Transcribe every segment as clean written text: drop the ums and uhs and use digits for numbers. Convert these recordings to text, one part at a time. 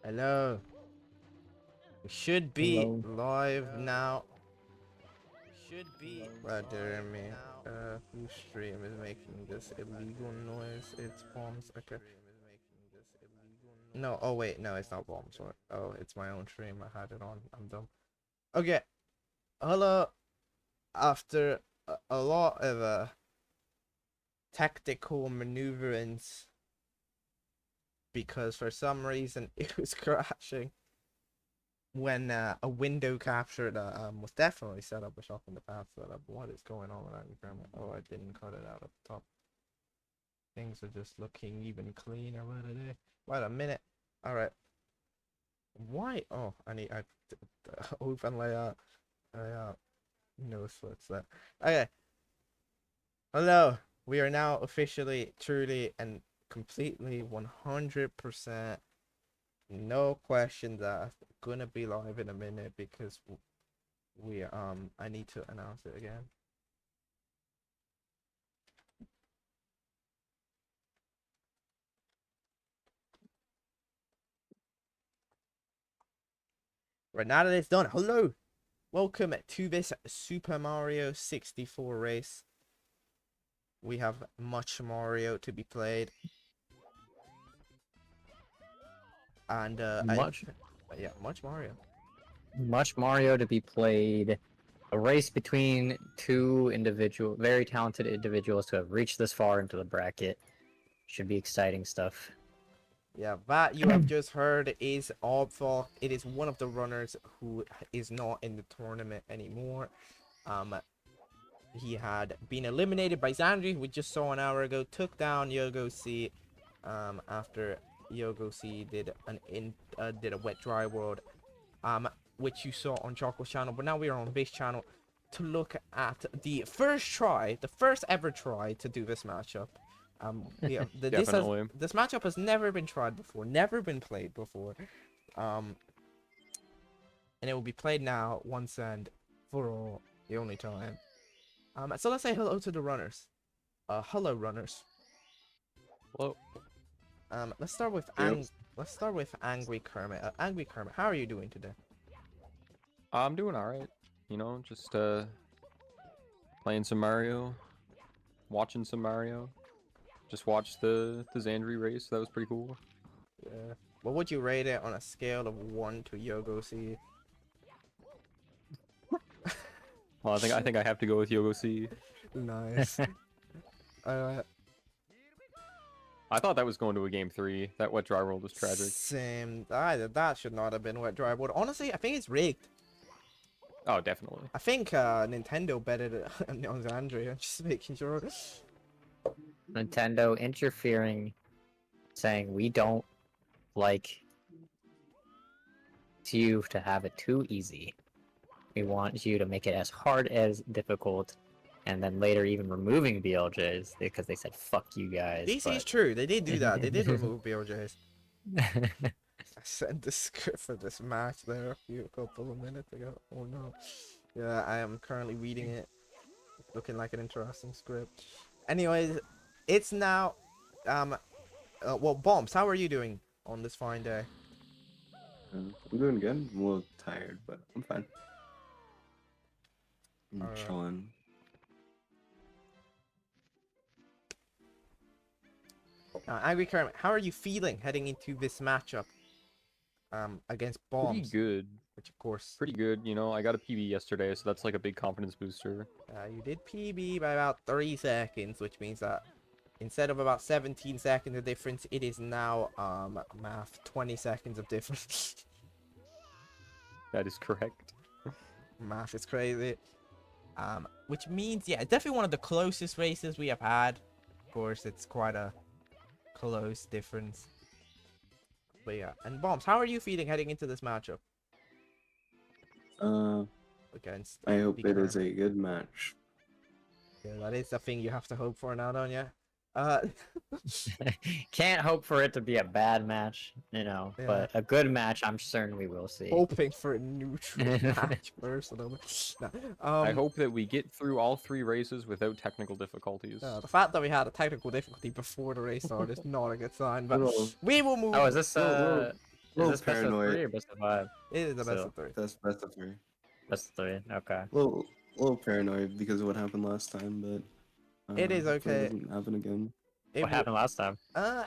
Hello. We should be Hello. live now. Rather me. Whose stream is making this illegal noise? It's bombs. Okay. No. Oh wait. No, it's not bombs. Oh, it's my own stream. I had it on. I'm dumb. Okay. Hello. After a lot of tactical maneuverings, because for some reason it was crashing. When a window capture that was definitely set up a shot in the past setup. What is going on with that Kermit? Oh, I didn't cut it out at the top. Things are just looking even cleaner today. Wait a minute. All right. Why? Oh, I open layout. No splits there. Okay. Hello. We are now officially, truly, and completely 100%. No questions asked. Gonna be live in a minute because I need to announce it again. Right now that it's done, hello, welcome to this Super Mario 64 race. We have much Mario to be played, and Much yeah, much Mario. Mario to be played. A race between two very talented individuals who have reached this far into the bracket. Should be exciting stuff. Yeah, that you have just heard is Obfall. It is one of the runners who is not in the tournament anymore. He had been eliminated by Zandri, we just saw an hour ago, took down Yogo C after Yogo C did a wet dry world, which you saw on Choco's channel, but now we are on this channel to look at the first ever try to do this matchup. Yeah, Definitely. this matchup has never been tried before, never been played before, and it will be played now once and for all, the only time. So let's say hello to the runners. Hello, runners. Well, Let's start with Yep. Angry Kermit. Angry Kermit, how are you doing today? I'm doing all right. You know, just playing some Mario, watching some Mario. Just watched the Xandri race. That was pretty cool. Yeah. What would you rate it on a scale of 1 to Yogo C? Well, I think I have to go with Yogo C. Nice. uh, I thought that was going to a game 3. That wet dry roll was tragic. Same. That should not have been wet dry wood. Honestly, I think it's rigged. Oh, definitely. I think Nintendo betted it on Xandri. I'm just making sure. Nintendo interfering, saying we don't like you to have it too easy. We want you to make it as hard as difficult, and then later even removing BLJs because they said fuck you guys. DC is But true. They did do that. They did remove BLJs. I sent the script for this match there a couple of minutes ago. Oh no. Yeah, I am currently reading it. Looking like an interesting script. Anyways, it's now well, Bombs, how are you doing on this fine day? I'm doing good. I'm a little tired, but I'm fine. I'm Alright. chilling. Angry Kermit, how are you feeling heading into this matchup against Bombs? Pretty good. Which of course, Pretty good. You know, I got a PB yesterday, so that's like a big confidence booster. you did PB by about 3 seconds, which means that instead of about 17 seconds of difference, it is now math 20 seconds of difference. That is correct. Math is crazy. Which means, yeah, definitely one of the closest races we have had. Of course, it's quite a close difference. But yeah, and Bombs, how are you feeling heading into this matchup against? I hope the it is Kermit? a good match. Yeah, that is the thing you have to hope for now, don't you? can't hope for it to be a bad match, Yeah. but a good match I'm certain we will see. Hoping for a neutral match, personally. No, I hope that we get through all 3 races without technical difficulties. the fact that we had a technical difficulty before the race started is not a good sign, but Well, we will move. Oh, is this well, Is little this best of paranoid. 3 or best of 5? It is the best So- of 3. That's best of 3. Best of 3. Okay. Little paranoid because of what happened last time, but It is hopefully okay. it doesn't happen again. What happened last time?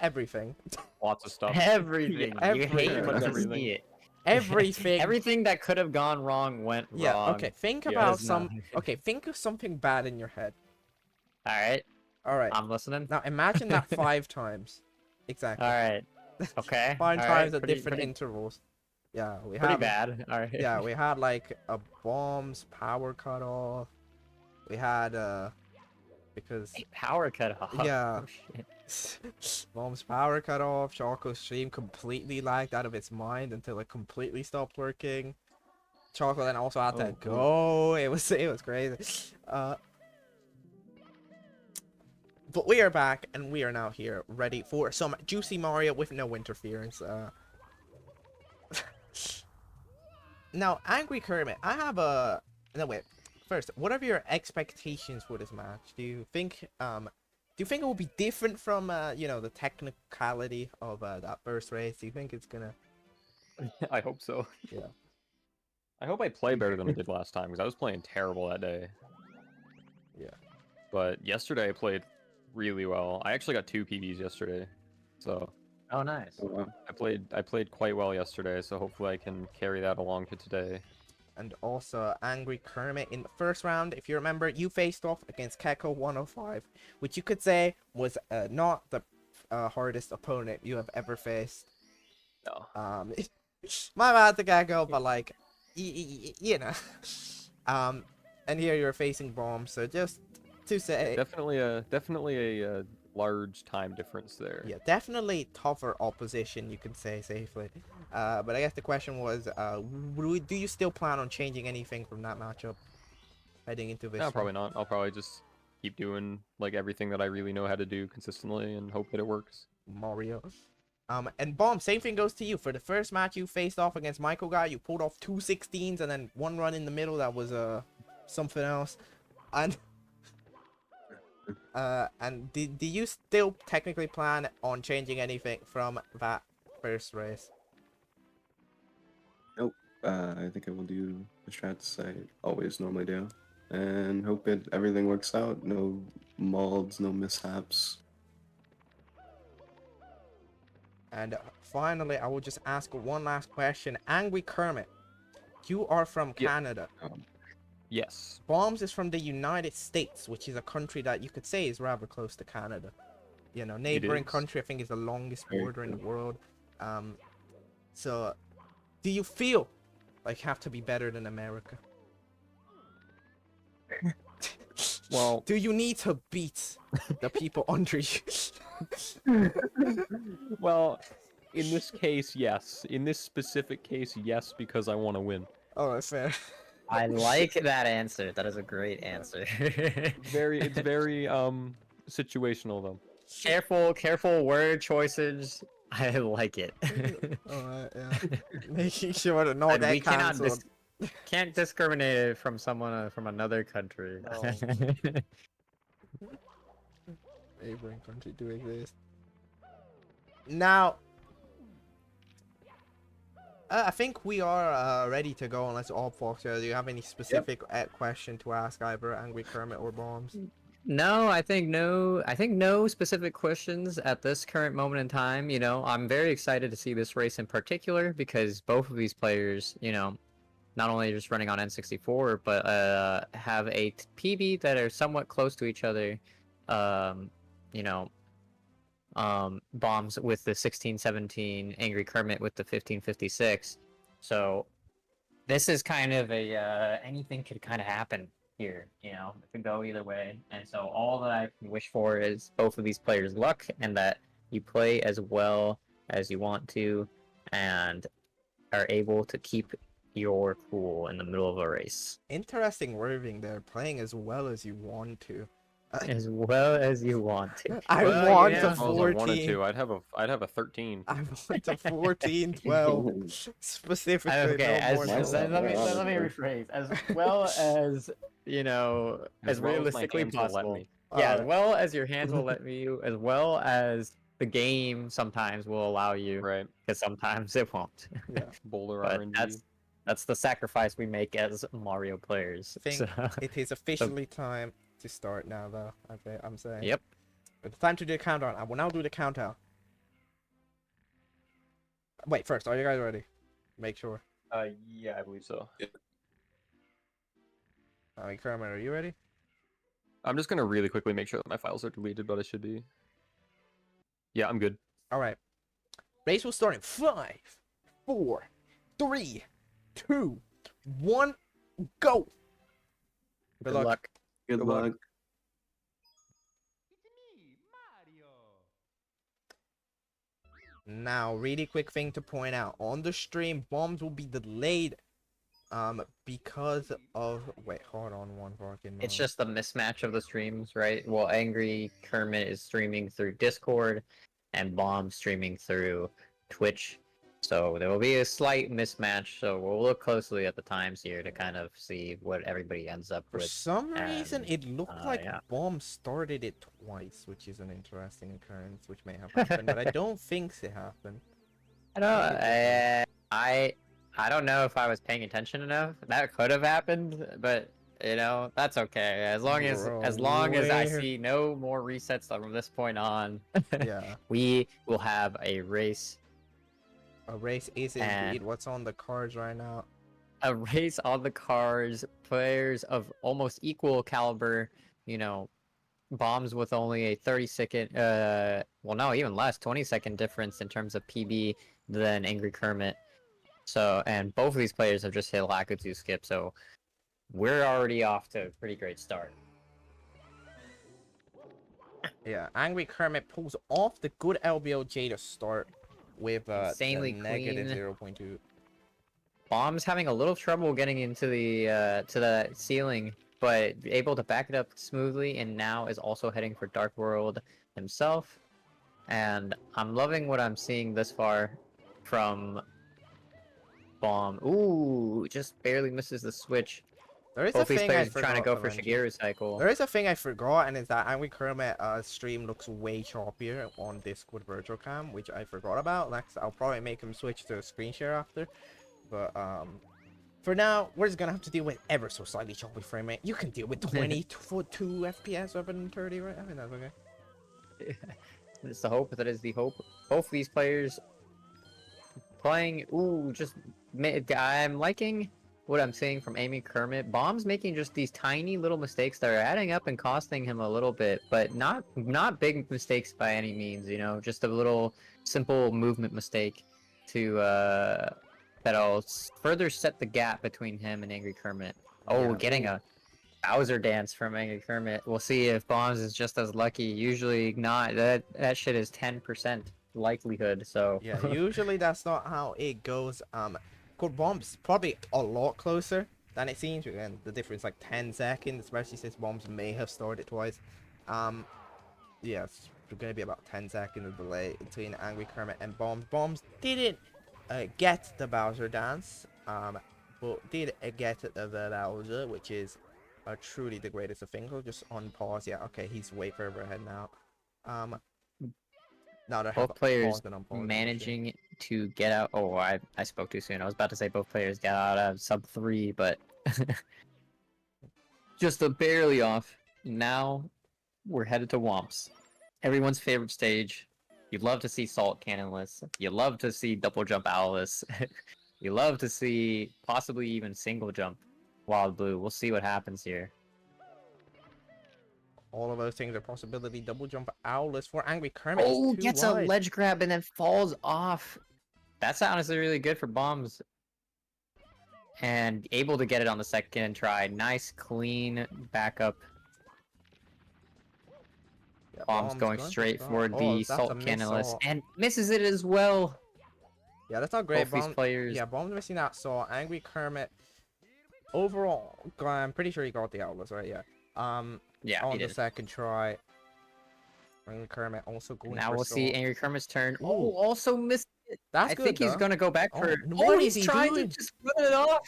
Everything. Lots of stuff. Everything. Yeah, You hate pretty when much you everything. see it. Everything. Everything that could have gone wrong went Yeah. wrong. Okay. Think Yeah, about Does not. Okay. Think of something bad in your head. All right. All right. I'm listening. Now imagine that 5 times. Exactly. All right. Okay. 5 all times right. at Pretty, different pretty, intervals. Yeah, we pretty have. bad. All right. Yeah, we had like a bomb's power cut off. We had because Power cut off. Yeah. Oh, shit. bomb's power cut off. Choco's stream completely lagged out of its mind until it completely stopped working. Choco then also had to Oh, go. It was crazy. But we are back and we are now here ready for some juicy Mario with no interference. Now, Angry Kermit, I have a... No, wait. First, what are your expectations for this match? Do you think it will be different from, you know, the technicality of that first race? Do you think it's gonna... I hope so. Yeah. I hope I play better than I did last time, because I was playing terrible that day. Yeah. But yesterday I played really well. I actually got 2 PBs yesterday. So Oh, nice. Oh, wow. I played quite well yesterday, so hopefully I can carry that along to today. And also, Angry Kermit, in the first round, if you remember, you faced off against Keko 105, which you could say was not the hardest opponent you have ever faced. No. My bad to Keko, but like, you know. And here you're facing Bomb, so just to say, Definitely a large time difference there. yeah, definitely tougher opposition, you could say safely. But I guess the question was, do you still plan on changing anything from that matchup heading into this? No, one? probably not. I'll probably just keep doing like everything that I really know how to do consistently and hope that it works. Mario. And Bomb, same thing goes to you. For the first match you faced off against Michael Guy, you pulled off 2 16s and then one run in the middle that was something else. And do you still technically plan on changing anything from that first race? Nope. I think I will do the strats I always normally do, and hope everything works out. No molds, no mishaps. And finally, I will just ask one last question. Angry Kermit, you are from Yep. Canada. Yes. Bombs is from the United States, which is a country that you could say is rather close to Canada. You know, neighboring is. country, I think is the longest Very border in the true. world. So do you feel like you have to be better than America? Well, Do you need to beat the people under you? well, in this case, yes. In this specific case, yes, because I want to win. Oh, that's fair. I like that answer. That is a great answer. It's very situational though. Careful word choices. I like it. Alright, yeah. Making sure to not And get we cannot cancelled. can't discriminate it from someone from another country. No. Neighboring country do exist. Now, I think we are ready to go unless all folks do you have any specific question to ask either Angry Kermit or Bombs? No, I think no specific questions at this current moment in time. You know, I'm very excited to see this race in particular because both of these players, you know, not only just running on N64, but have a PB that are somewhat close to each other. You know, Bombs with the 1617, Angry Kermit with the 1556. So this is kind of a anything could kind of happen here, you know, it could go either way. And so all that I can wish for is both of these players' luck and that you play as well as you want to and are able to keep your cool in the middle of a race. Interesting wording there, playing as well as you want to. As well as you want to. I Well, want you to know, As well as I wanted 14. to, I'd have a 13. I want a 14, 12. Specifically, Okay, no more than nice. let me Yeah, rephrase. As well as, you know, as well as my realistically hands will let possible. me. Yeah, as Alright. well as your hands will let you, as well as the game sometimes will allow you, Right. because sometimes it won't. Yeah. Boulder But RNG. that's the sacrifice we make as Mario players. I think So, it is officially time to start now, though. I'm saying. yep. It's time to do the countdown. I will now do the countdown. Wait, first, are you guys ready? Make sure. Yeah, I believe so. Kermit, are you ready? I'm just gonna really quickly make sure that my files are deleted, but I should be. Yeah, I'm good. All right. Race will start in 5, 4, 3, 2, 1, go. Good luck. Good Good luck. luck. Now, really quick thing to point out. On the stream, bombs will be delayed because of wait, hold on one fucking It's moment. just the mismatch of the streams, right? Well, Angry Kermit is streaming through Discord, and Bomb streaming through Twitch. So there will be a slight mismatch. So we'll look closely at the times here to kind of see what everybody ends up For with. some reason, and, it looked like yeah. Bomb started it twice, which is an interesting occurrence, which may have happened, but I don't think it happened. I don't. I don't know if I was paying attention enough. That could have happened, but you know that's okay. As long as Bro, I where- see no more resets from this point on, Yeah, we will have a race. a race is indeed what's on the cards right now. A race on the cards, players of almost equal caliber, you know, bombs with only a 30-second, well, no, even less, 20-second difference in terms of PB than Angry Kermit. So, and both of these players have just hit Lakutu skip, so we're already off to a pretty great start. Yeah, Angry Kermit pulls off the good LBOJ to start with Insanely the negative clean. 0.2. Bomb's having a little trouble getting into the ceiling, but able to back it up smoothly, and now is also heading for Dark World himself. And I'm loving what I'm seeing this far from Bomb. Ooh, just barely misses the switch. There is Both a these thing I players are trying to forgot go for mention. Shigeru cycle. There is a thing I forgot, and is that Angry Kermit stream looks way choppier on Discord Virtual Cam, which I forgot about. Next, I'll probably make him switch to screen share after. But for now, we're just gonna have to deal with ever so slightly choppy frame rate. You can deal with 22 FPS rather than 30, right? I mean, that's okay. It's the hope. That is the hope. Both of these players playing. Ooh, I'm liking what I'm seeing from Amy Kermit. Bomb's making just these tiny little mistakes that are adding up and costing him a little bit, but not big mistakes by any means. You know, just a little simple movement mistake to that'll further set the gap between him and Angry Kermit. Oh, Yeah, getting ooh. a Bowser dance from Angry Kermit. We'll see if Bombs is just as lucky. Usually not. That shit is 10% likelihood. So Yeah, usually that's not how it goes. Code Bomb's probably a lot closer than it seems, and the difference like 10 seconds, especially since Bombs may have started twice. Yeah, it's gonna be about 10 seconds of delay between Angry Kermit and Bombs. Bombs didn't get the Bowser dance, but did get the Bowser, which is truly the greatest of things. We'll just on pause. Yeah, okay, he's way further ahead now. Now they have both players paused and unpaused. managing to get out. Oh, I spoke too soon. I was about to say both players got out of sub 3, but just a barely off. Now we're headed to Womps. Everyone's favorite stage. You love to see Salt Cannonless. You love to see Double Jump Owless. You love to see possibly even Single Jump Wild Blue. We'll see what happens here. All of those things are possibility. Double jump Owless for Angry Kermit. Oh, Is too gets wide. a ledge grab and then falls off. That's honestly really good for Bombs. And able to get it on the second try. Nice, clean backup. Yeah, Bombs going straight for the that's a Salt miss Cannonless salt. and misses it as well. Yeah, that's not great. Both these players. Yeah, Bombs missing that saw. Angry Kermit. Overall, I'm pretty sure he got the Owless, right? Yeah. Yeah, On he the did. second try. Angry Kermit also going Now for we'll see salt. Angry Kermit's turn. Ooh. Oh, also missed it. That's I good, think he's though. gonna go back Oh, for. what He's is he trying doing? to just put it off.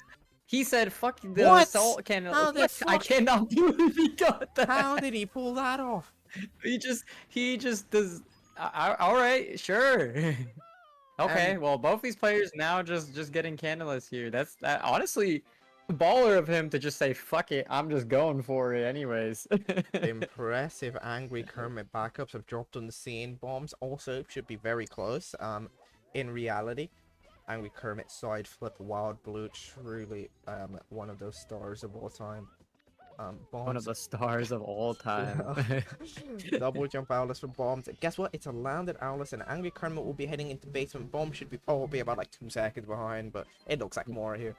He said, "Fuck the What? Salt Cannon." How the I fuck- cannot believe he got that. How did he pull that off? He just does. All right, sure. Okay, And well, both these players now just getting candleless here. That honestly, baller of him to just say fuck it, I'm just going for it anyways. impressive Angry Kermit backups have dropped on the scene. Bombs also should be very close. In reality, Angry Kermit side flip Wild Blue, truly one of those stars of all time. One of Bombs. the stars of all time. Double jump Owlus for bombs. Guess what? It's a landed Owlus, and Angry Kermit will be heading into basement. Bomb should be probably about like 2 seconds behind, but it looks like more here.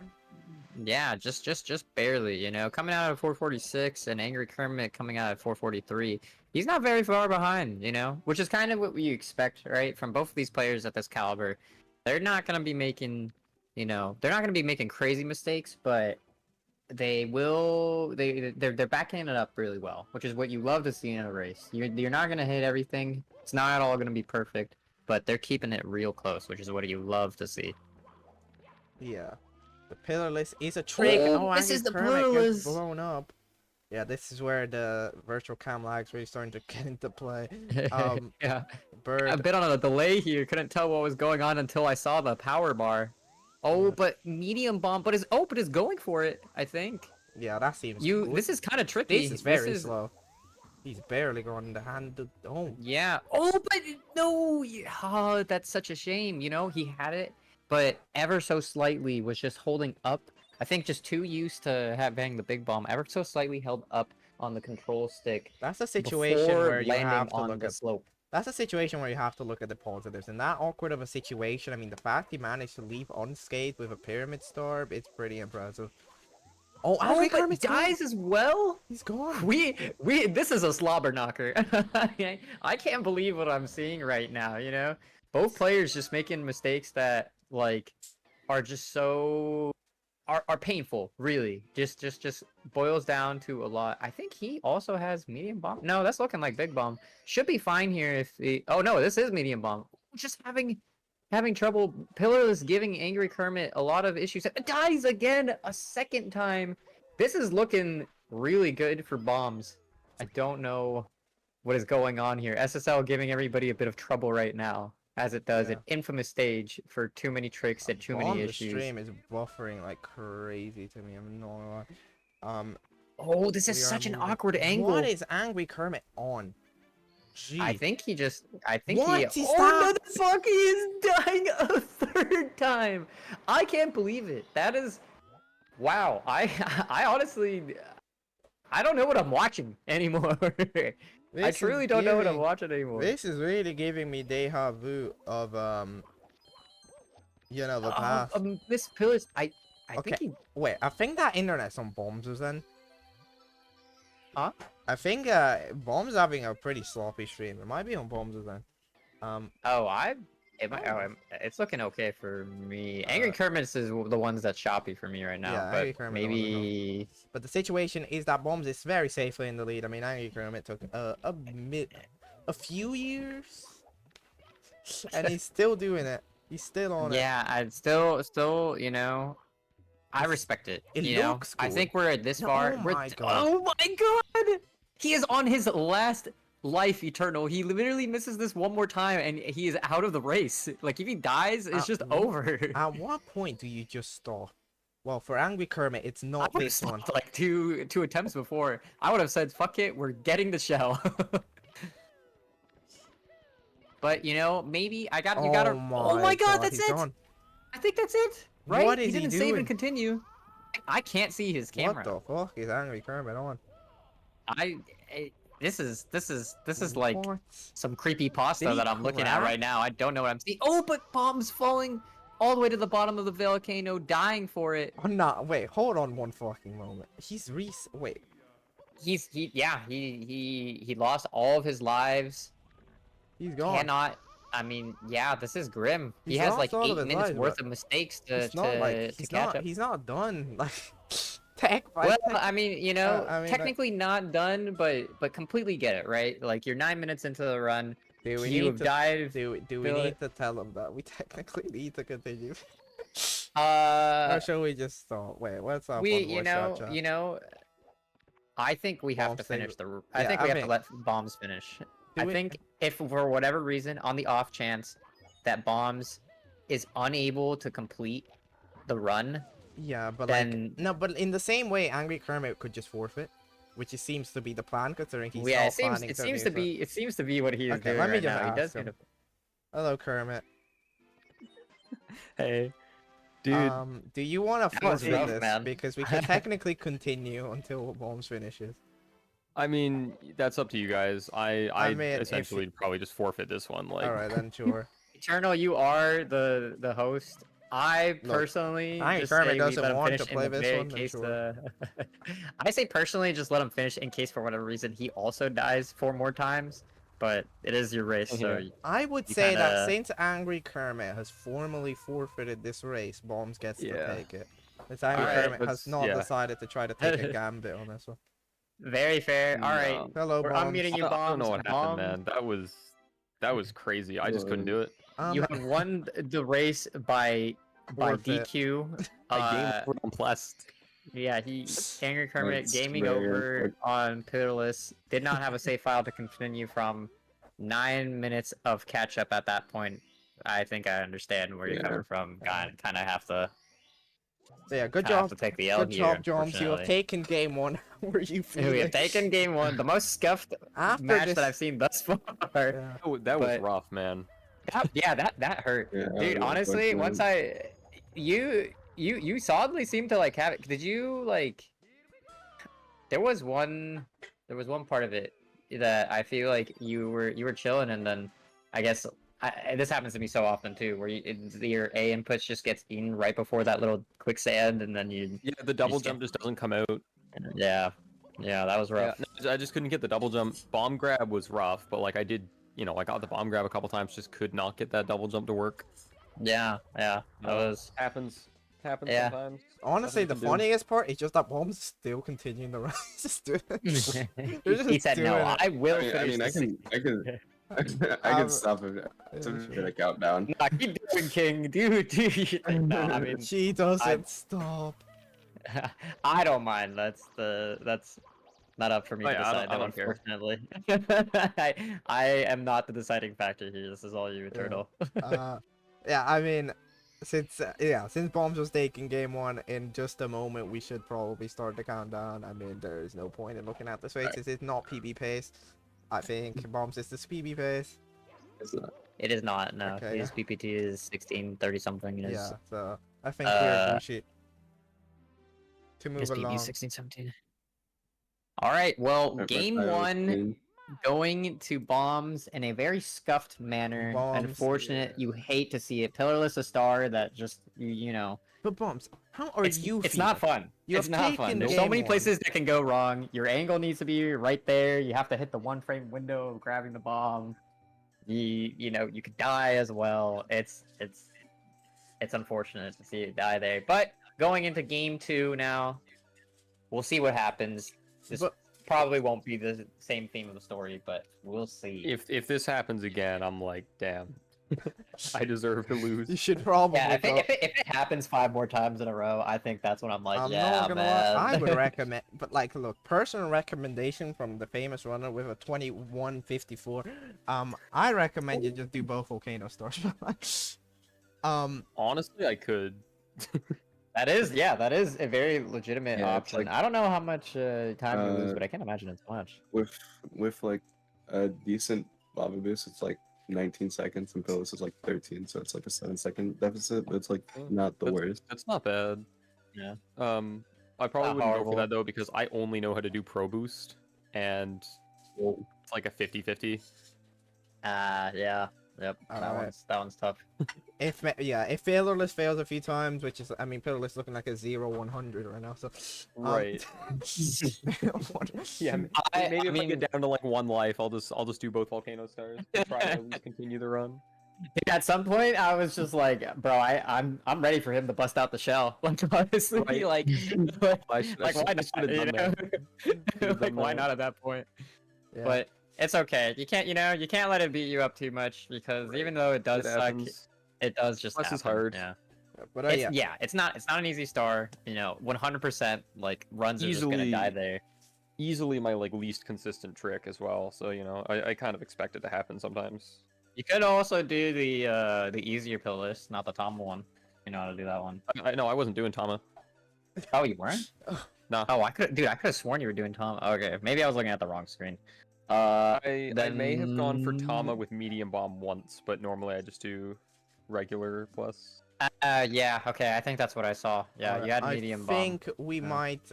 Yeah, just barely, you know, coming out at 446 and Angry Kermit coming out at 443. He's not very far behind, you know, which is kind of what we expect, right, from both of these players at this caliber. They're not gonna be making, you know, they're not gonna be making crazy mistakes, but they will. They're backing it up really well, which is what you love to see in a race. You're not gonna hit everything. It's not all gonna be perfect, but they're keeping it real close, which is what you love to see. Yeah. The pillarless is a trick. Oh, Oh, this Angry is the Kermit gets pillarless. blown up. Yeah, this is where the virtual cam lag's really starting to get into play. Yeah, a Bird. bit on a delay here. Couldn't tell what was going on until I saw the power bar. Oh, Yeah. but medium bomb, but is going for it. I think Yeah, that seems good. this is kind of tricky. This is very slow. He's barely going to hand. Oh, Yeah. Oh, but no. Oh, that's such a shame. You know, he had it, but ever so slightly was just holding up. I think just too used to having the big bomb. Ever so slightly held up on the control stick that's a situation before where you landing have to on look the at. slope. That's a situation where you have to look at the positives. In that awkward of a situation, I mean, the fact he managed to leave unscathed with a pyramid star, it's pretty impressive. Oh, Oh, Angry but Kermit's gone. dies as well. He's gone. This is a slobber knocker. I can't believe what I'm seeing right now. You know, both players just making mistakes that like are just so are painful. Really, just boils down to a lot. I think he also has medium bomb. No, that's looking like big bomb. Should be fine here if the. Oh no, this is medium bomb. Just having trouble. Pillarless giving Angry Kermit a lot of issues. Dies again a second time. This is looking really good for bombs. I don't know what is going on here. SSL giving everybody a bit of trouble right now, as it does Yeah. an infamous stage for too many tricks and too many The issues. stream is buffering like crazy to me. I'm not gonna lie. Oh, this is We are such an moving. awkward angle. What is Angry Kermit on? Gee. I think he just. I think What? he. He Oh no! stopped? The fuck! He is dying a third time. I can't believe it. That is. Wow. I honestly. I don't know what I'm watching anymore. I This is truly don't know what I'm giving- watching anymore. This is really giving me deja vu of you know, the past. This Pillars. I Okay. think he. Wait, I think that internet's on Bombs then. Huh? I think Bombs having a pretty sloppy stream. It might be on Bombs then. Oh, it's looking okay for me. Angry Kermit's is the ones that's choppy for me right now. Yeah, but Angry Kermit, the ones that maybe. But the situation is that Bombs is very safely in the lead. I mean, Angry Kermit took a few years, and he's still doing it. He's still on it. Yeah, I'd still, you know, I respect it. It you know, looks I good. think we're this No, far. oh We're my God. Oh my god! He is on his last life eternal. He literally misses this one more time, and he is out of the race. Like if he dies, it's just over. At what point do you just stop? Well, for Angry Kermit, it's I not would have this one. stopped like two attempts before. I would have said, "Fuck it, we're getting the shell." But you know, maybe you gotta. Oh my god, that's he's it! gone. I think that's it. Right? What is he didn't save doing? and continue. I can't see his camera. What the fuck is Angry Kermit on? This is like What? some creepy pasta Did he that I'm looking at crash? right now. I don't know what I'm seeing. Oh, but bombs falling all the way to the bottom of the volcano, dying for it. Oh, no, wait, hold on one fucking moment. Wait. He lost all of his lives. He's gone. Cannot. I mean, yeah, this is grim. He He's has lost like all of 8 his minutes lives, worth but of mistakes It's not like to he's catch not up. he's not done. Like tech by Well, tech. I mean, you know, I mean, like- technically not done, but completely get it, right? Like you're 9 minutes into the run. Do we You need have to died. do we feel need it. to tell him that we technically need to continue? Uh, Or shall we just stop? Wait, what's up? we, on you voice know, chat chat? I think we have Bombs to save finish it. the. I Yeah, think I we have mean- to let bombs finish. I think if for whatever reason, on the off chance that Bombs is unable to complete the run, Yeah, but then like no, but in the same way, Angry Kermit could just forfeit, which it seems to be the plan, considering he's yeah, not planning it to seems do to so. be what he is Okay, doing let me right just now. He does ask him. kind of. Hello, Kermit. Hey, dude. Do you want to That was forfeit rough, this? man. Because we can technically continue until Bombs finishes. I mean, that's up to you guys. I mean, if essentially probably just forfeit this one. Like, All right, then sure. Eternal, you are the host. I Look, personally Angry just Kermit say we doesn't let him want finish to in play the this very one, then case. sure. I say personally, just let him finish in case for whatever reason he also dies 4 more times. But it is your race, so Yeah. I would you say that kinda- since Angry Kermit has formally forfeited this race, Bombs gets to Yeah. take it. Since Angry Alright, Kermit has let's- not yeah. decided to try to take a gambit on this one. very fair. All right, No. Hello, we're Bombs. unmuting you, I don't know Bombs. what happened, man. That was crazy. I just couldn't do it. You have won the race by Forfeit. DQ. My game was unblessed. Yeah, Angry Kermit That's gaming very over unfortunate. on Pillarless did not have a save file to continue from 9 minutes of catch up at that point. I think I understand where you're Yeah. coming from. Kind of have to Yeah, good have job. to take the L Good here. job, Joms. You have Unfortunately. taken game one. How are you feeling? We have taken game one, the most scuffed After match this... that I've seen thus far. Yeah. That was But- rough, man. That hurt. Yeah, Dude, that was honestly, unfortunate. you solidly seem to like have it. Did you like? There was one part of it that I feel like you were chilling, and then I guess this happens to me so often too, where your A inputs just gets eaten right before that little quicksand, and then you Yeah, the double just jump just doesn't come out. yeah that was rough. Yeah, no, I just couldn't get the double jump. Bomb grab was rough, but like I did, I got the bomb grab a couple times, just could not get that double jump to work. Yeah, that was Happens Yeah. sometimes. Honestly, Nothing the you can do. funniest part is just that Bombs is still continuing the race. Just doing it. They're he just said no. doing it. I will I finish mean, I this. can Um, stop it. It's a countdown. Nah, keep doing King, dude. No, I mean, She doesn't stop. I don't mind. That's not up for me to I decide. don't care. Unfortunately, I am not the deciding factor here. This is all you, Eternal. Yeah, I mean, since Bombs was taking game one, in just a moment we should probably start the countdown. I mean, there is no point in looking at this race. This is not PB pace. I think Bombs is this PB pace. It's not. It is not. No, Okay, his PPT is 1630 something. Is Yeah, so I think we're Gucci to his move PB along. 1617. All right. Well, Alright, game I was one. saying, Going to Bombs in a very scuffed manner. Bombs, Unfortunate. yeah. You hate to see it. Pillarless a star that just you know. But Bombs, how are you It's feeling? not fun. You It's have not taken fun. There's game so many one. places that can go wrong. Your angle needs to be right there. You have to hit the 1 frame window of grabbing the bomb. You could die as well. It's unfortunate to see it die there. But going into game two now, we'll see what happens. This But- probably won't be the same theme of the story, but we'll see. If this happens again, I'm like, damn, I deserve to lose. You should probably Yeah, go. if it happens 5 more times in a row, I think that's when I'm like, I'm yeah, not gonna man. lie. I would recommend, but like, look, personal recommendation from the famous runner with a 2154. I recommend you just do both volcano stars. Honestly, I could. That is a very legitimate Yeah, it's option. like- I don't know how much time you lose, Uh, but I can't imagine it's much. with like a decent lava boost, it's like 19 seconds, and Phyllis is like 13, so it's like a 7-second deficit. But it's like not the worst. That's not bad. Yeah. I probably Not wouldn't go horrible. for that though because I only know how to do pro boost, and it's like a 50-50. Yeah. Yep. Alright. That one's tough. If Failureless fails a few times, which is, I mean, Failureless looking like a 0-100 right now, so Right. Yeah, maybe if I get down to like 1 life, I'll just do both volcano stars to try to at least continue the run. At some point, I was just like, bro, I'm ready for him to bust out the shell. Like honestly, Right. like I should- why not? should've You done know? Should've Like done why that. not at that point? Yeah. But it's okay. You can't let it beat you up too much because even though it does It suck, happens. it does just Plus it's happen. hard. Yeah. But It's not an easy star. 100%. Like runs are just Easily- gonna die there. easily my like least consistent trick as well. So you know, I kind of expect it to happen sometimes. You could also do the easier pill list, not the Tama one. You know how to do that one. I know I wasn't doing Tama. Oh, you weren't? Nah, Oh, I could have sworn you were doing Tama. Okay, maybe I was looking at the wrong screen. I may have gone for Tama Then with medium bomb once, but normally I just do regular plus. yeah, okay, I think that's what I saw. Yeah, Alright, you had I medium bomb. think we might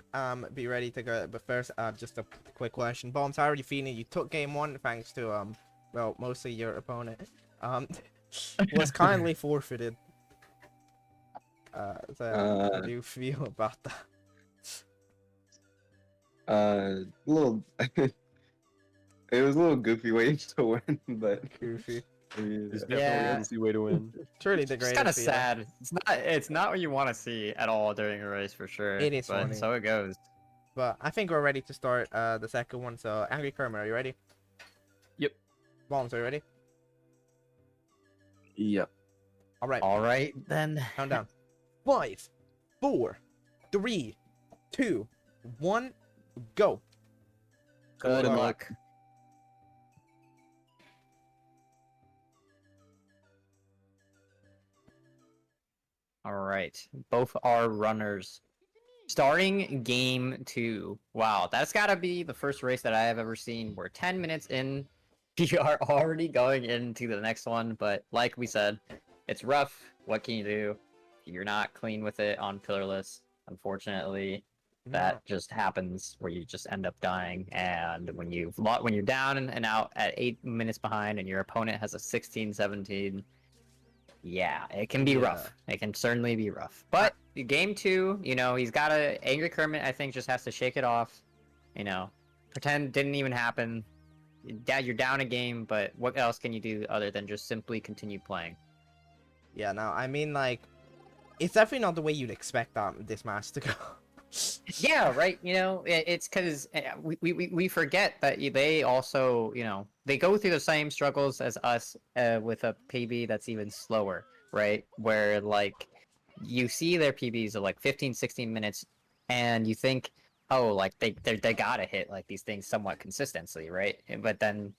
be ready to go, but first just a quick question. Bombs, how are you feeling? You took game one thanks to well, mostly your opponent was kindly forfeited. So how do you feel about that? Little. It was a little goofy way to win, but Goofy. It's yeah. definitely Yeah. an easy way to win. Truly the It's greatest kind of feeling. sad. It's not what you want to see at all during a race for sure. It is but funny. so it goes. But I think we're ready to start the second one. So Angry Kermit, are you ready? Yep. Bombs, are you ready? Yep. All right. All right then. Countdown. 5, 4, 3, 2, 1, go. Good Good luck. All right, both are runners. Starting game 2. Wow, that's gotta be the first race that I have ever seen. We're 10 minutes in. We are already going into the next one, but like we said, it's rough. What can you do? You're not clean with it on pillarless. Unfortunately, that just happens where you just end up dying. And when you're down and out at 8 minutes behind, and your opponent has a 16-17. Yeah, it can be rough. It can certainly be rough. But game 2, you know, he's got a Angry Kermit. I think just has to shake it off. You know, pretend it didn't even happen. Dad, you're down a game, but what else can you do other than just simply continue playing? Yeah, no, I mean, like, it's definitely not the way you'd expect this match to go. Yeah, right. You know, it's because we forget that they also, you know, they go through the same struggles as us with a PB that's even slower, right? Where like you see their PBs of like 15, 16 minutes, and you think, oh, like they gotta hit like these things somewhat consistently, right? But then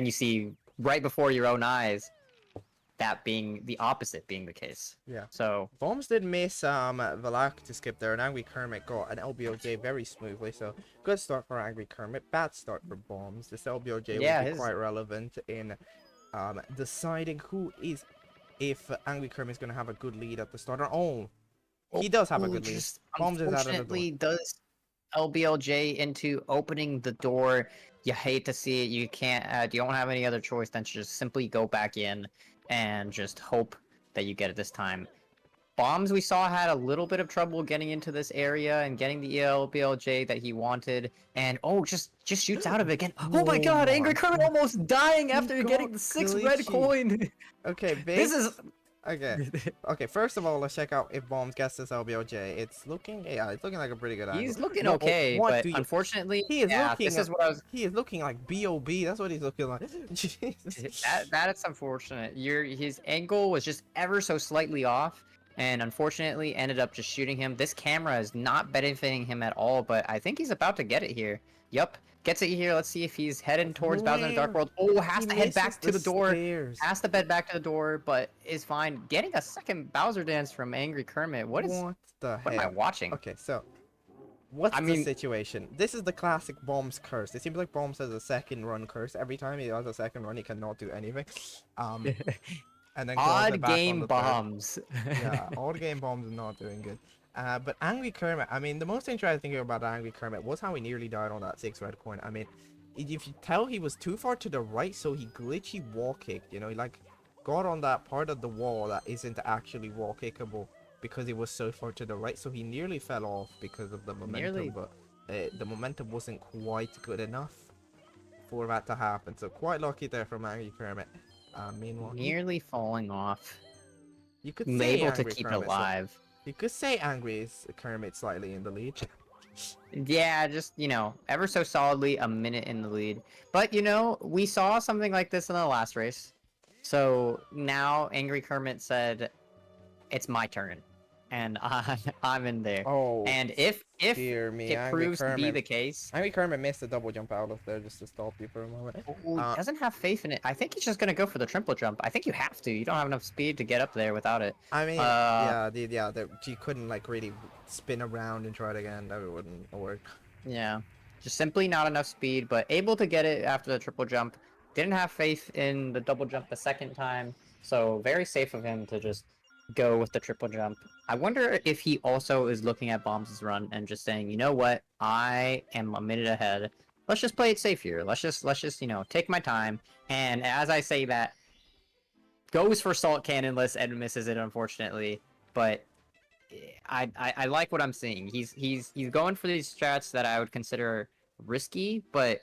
you see right before your own eyes that being the opposite being the case. Yeah. So Bombs did miss Valak to skip there, and Angry Kermit got an LBOJ very smoothly. So good start for Angry Kermit, bad start for Bombs. This LBOJ Yeah, will be quite relevant in deciding who is, if Angry Kermit is going to have a good lead at the start. Oh, he does have a good lead. Just Bombs is out of the door. unfortunately does LBLJ into opening the door. You hate to see it. You can't. You don't have any other choice than to just simply go back in and just hope that you get it this time. Bombs we saw had a little bit of trouble getting into this area and getting the LBLJ that he wanted, and oh, just shoots out of it again. Oh my God! Oh Angry my Kermit God. almost dying after He getting got the 6 red glitchy. coin. Okay, This is okay. Okay, first of all, let's check out if Bombs gets this LBOJ. It's looking like a pretty good angle. he's looking No, okay, what but do you... unfortunately, He is yeah, looking. this is what I was. He is looking like B.O.B. That's what he's looking like. Jesus. That is unfortunate. His angle was just ever so slightly off, and unfortunately ended up just shooting him. This camera is not benefiting him at all, but I think he's about to get it here. Yup, gets it here. Let's see if he's heading towards Bowser in the Dark World. Oh, has to head back to the door. Stairs. Has to head back to the door, but is fine. Getting a second Bowser dance from Angry Kermit. What the what am I hell? watching? Okay, so what's I the mean- situation? This is the classic Bombs curse. It seems like Bombs has a second run curse. Every time he does a second run, he cannot do anything. And then claws it Odd back on game the third. bombs. Yeah, odd game Bombs is not doing good. But Angry Kermit, I mean, the most interesting thing about Angry Kermit was how he nearly died on that 6 red coin. I mean, if you tell he was too far to the right, so he glitchy wall kicked, you know, he like got on that part of the wall that isn't actually wall kickable because he was so far to the right, so he nearly fell off because of the momentum, but the momentum wasn't quite good enough for that to happen. So quite lucky there from Angry Kermit. Meanwhile, Nearly falling off. you could Able say to Angry keep Kermit, it alive. you could say Angry is Kermit slightly in the lead. Yeah, just, you know, ever so solidly a minute in the lead. But, you know, we saw something like this in the last race. So now Angry Kermit said, it's my turn. and I'm in there. Oh, And if dear me, it Angry proves to be Kermit. the case, Angry Kermit missed a double jump out of there just to stop you for a moment. he doesn't have faith in it. I think he's just gonna go for the triple jump. I think you have to. You don't have enough speed to get up there without it. I mean, Uh, you couldn't like really spin around and try it again. That wouldn't work. Yeah, just simply not enough speed, but able to get it after the triple jump. Didn't have faith in the double jump the second time, so very safe of him to just go with the triple jump. I wonder if he also is looking at Bombs' run and just saying, you know what, I am a minute ahead. Let's just play it safe here. Let's just take my time. And as I say that, goes for Salt Cannonless and misses it unfortunately, but I like what I'm seeing. He's going for these strats that I would consider risky, but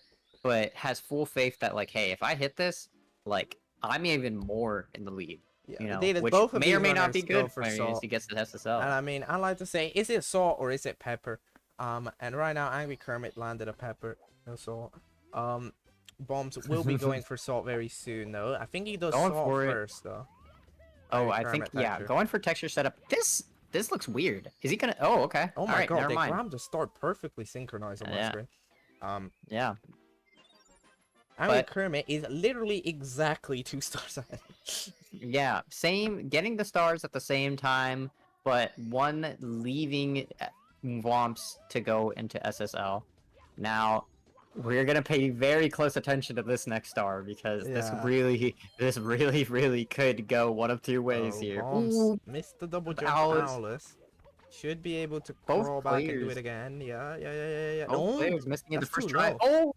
has full faith that like, hey, if I hit this, like I'm even more in the lead. Yeah, You know, Data's which both of may or these may not runners be go good for for him salt. as he gets to SSL. And I mean, I like to say, is it salt or is it pepper? And right now, Angry Kermit landed a pepper, no salt. Bombs will be going for salt very soon, though. I think he does Going salt for it. first, though. Oh, Angry I think Kermit yeah, texture. going for texture setup. This looks weird. Is he gonna? Oh, okay. Oh my All right, god, never they mind. grabbed the start perfectly synchronized on my Yeah. screen. Yeah. Angry But- Kermit is literally exactly 2 stars ahead. Yeah, same, getting the stars at the same time, but one leaving Womps to go into SSL. Now, we're gonna pay very close attention to this next star because this Yeah. really could go one of two ways here. Bombs Ooh, missed the double jump. Owlus. Owlus should be able to Both crawl back and do players. it again. Yeah. both No, players missing in the that's too first try. low. Oh,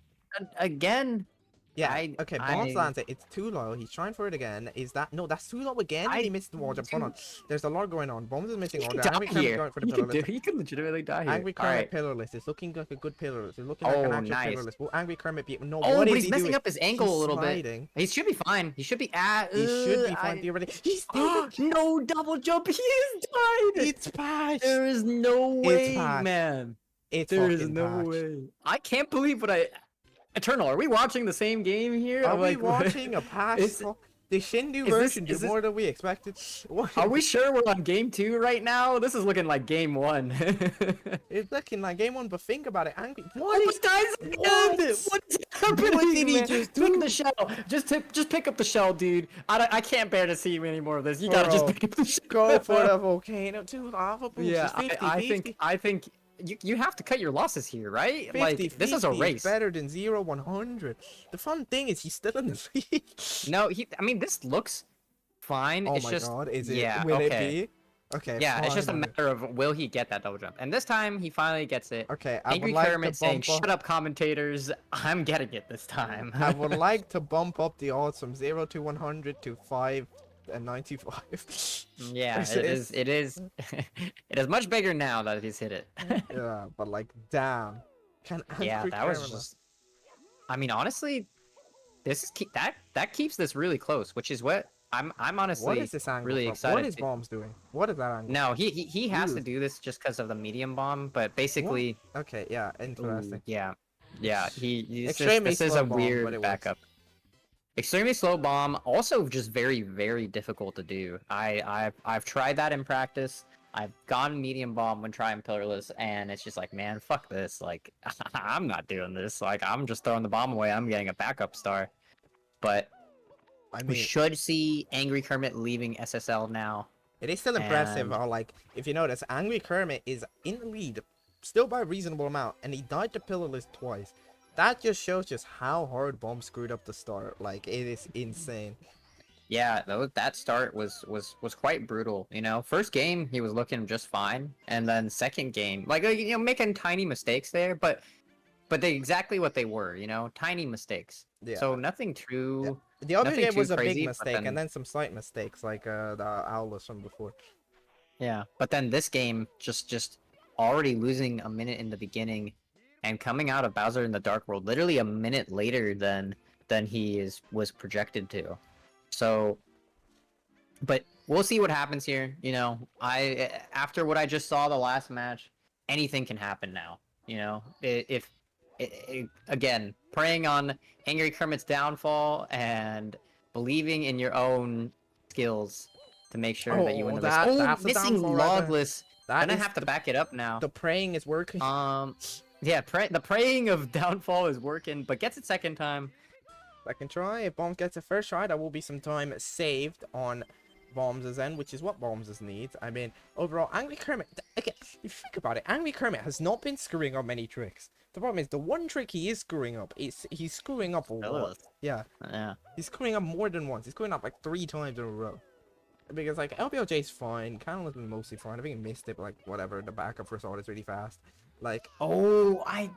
again. Yeah, okay, Bombs I- lands it. It's too low. He's trying for it again. Is that... No, that's too low again. And I he missed the wall jump. Hold on. There's a lot going on. Bombs is missing He order. could Angry die Kermit here. going for the He could, pillarless. he could legitimately die here. Angry All Kermit right. pillarless. It's looking like a good pillarless. It's looking like an Oh, actual nice. pillarless. Will Angry Kermit be... No, Oh, what but is he's he messing doing? up his angle He's a little sliding. bit. He should be fine. He should be at. He should be fine theoretically. He's still... No double jump. He is tied. It's patched. There is no It's way, patched. man. It's There is fucking no patched. way. I can't believe what I. Eternal, are we watching the same game here? Are I'm we like, watching a Is- patch? The Shindu is this- version did is this- more than we expected. What? Are we sure we're on game 2 right now? This is looking like game 1. It's looking like game 1, but think about it. Angry. Oh, What he is... dies again! What? What's happening? What did he man? just Pick do? the shell. Just pick up the shell, dude. I can't bear to see any more of this. You gotta just Bro, pick up the shell. Go for the volcano. 2 lava boosts. Yeah, It's 50, I 50. think you have to cut your losses here, right? 50, Like this is a 50 race. better than 0, 100. The fun thing is he's still in the lead. No, I mean this looks fine. Oh it's my just god, is it? yeah, Will okay. it be? Okay. Yeah, it's just a fine. matter of will he get that double jump. And this time he finally gets it. Okay, I Angry would like Kermit to saying, bump up. "Shut up, commentators! I'm getting it this time." I would like to bump up the odds from 0 to 100 to 5 and 95. Yeah, This it is. It is. It is much bigger now that he's hit it. Yeah, but like, damn. Can Yeah, Angry that was Kermit- just. I mean, honestly, this is that keeps this really close, which is what I'm honestly What is this angle really from? excited. What is to- Bombs doing? What is that angle? No, he has to Dude. do this just because of the medium bomb, but basically, Okay, yeah, interesting. yeah, this Extremely is slow a bomb, but it weird works. backup. Extremely slow bomb, also just very difficult to do. I've tried that in practice. I've gone medium bomb when trying pillarless, and it's just like, man, fuck this. Like, I'm not doing this. Like, I'm just throwing the bomb away. I'm getting a backup star. But I we mean, should see Angry Kermit leaving SSL now. it is still impressive. and- Or like, if you notice, Angry Kermit is in the lead, still by a reasonable amount, and he died to pillarless twice. That just shows just how hard Bomb screwed up the start. Like, it is insane. Yeah, that start was quite brutal. You know, first game he was looking just fine, and then second game, like making tiny mistakes there, but they exactly what they were. You know, tiny mistakes. Yeah. So nothing too. The other nothing game too was a crazy, big but mistake, then- and then some slight mistakes, like the Owlus from before. Yeah, but then this game just already losing a minute in the beginning, and coming out of Bowser in the Dark World literally a minute later than he was projected to. So, but we'll see what happens here. You know, after what I just saw the last match, anything can happen now. You know, again, preying on Angry Kermit's downfall and believing in your own skills, to make sure that you win Oh, the race. that's the Missing downfall right there. logless. That Gonna is have to back it up now. the praying is working. Yeah, the praying of downfall is working, but gets it second time. Second try. If Bombs gets a first try, that will be some time saved on Bombs' end, which is what Bombs' needs. I mean, overall, Angry Kermit, again, if you think about it, Angry Kermit has not been screwing up many tricks. The problem is, the one trick he is screwing up, he's screwing up a lot. Yeah, Yeah. he's screwing up more than once. He's screwing up like 3 times in a row. Because, like, LBOJ's fine, kind of mostly fine. I think he missed it, but, like, whatever, the backup for Sword is really fast. Like, Oh, I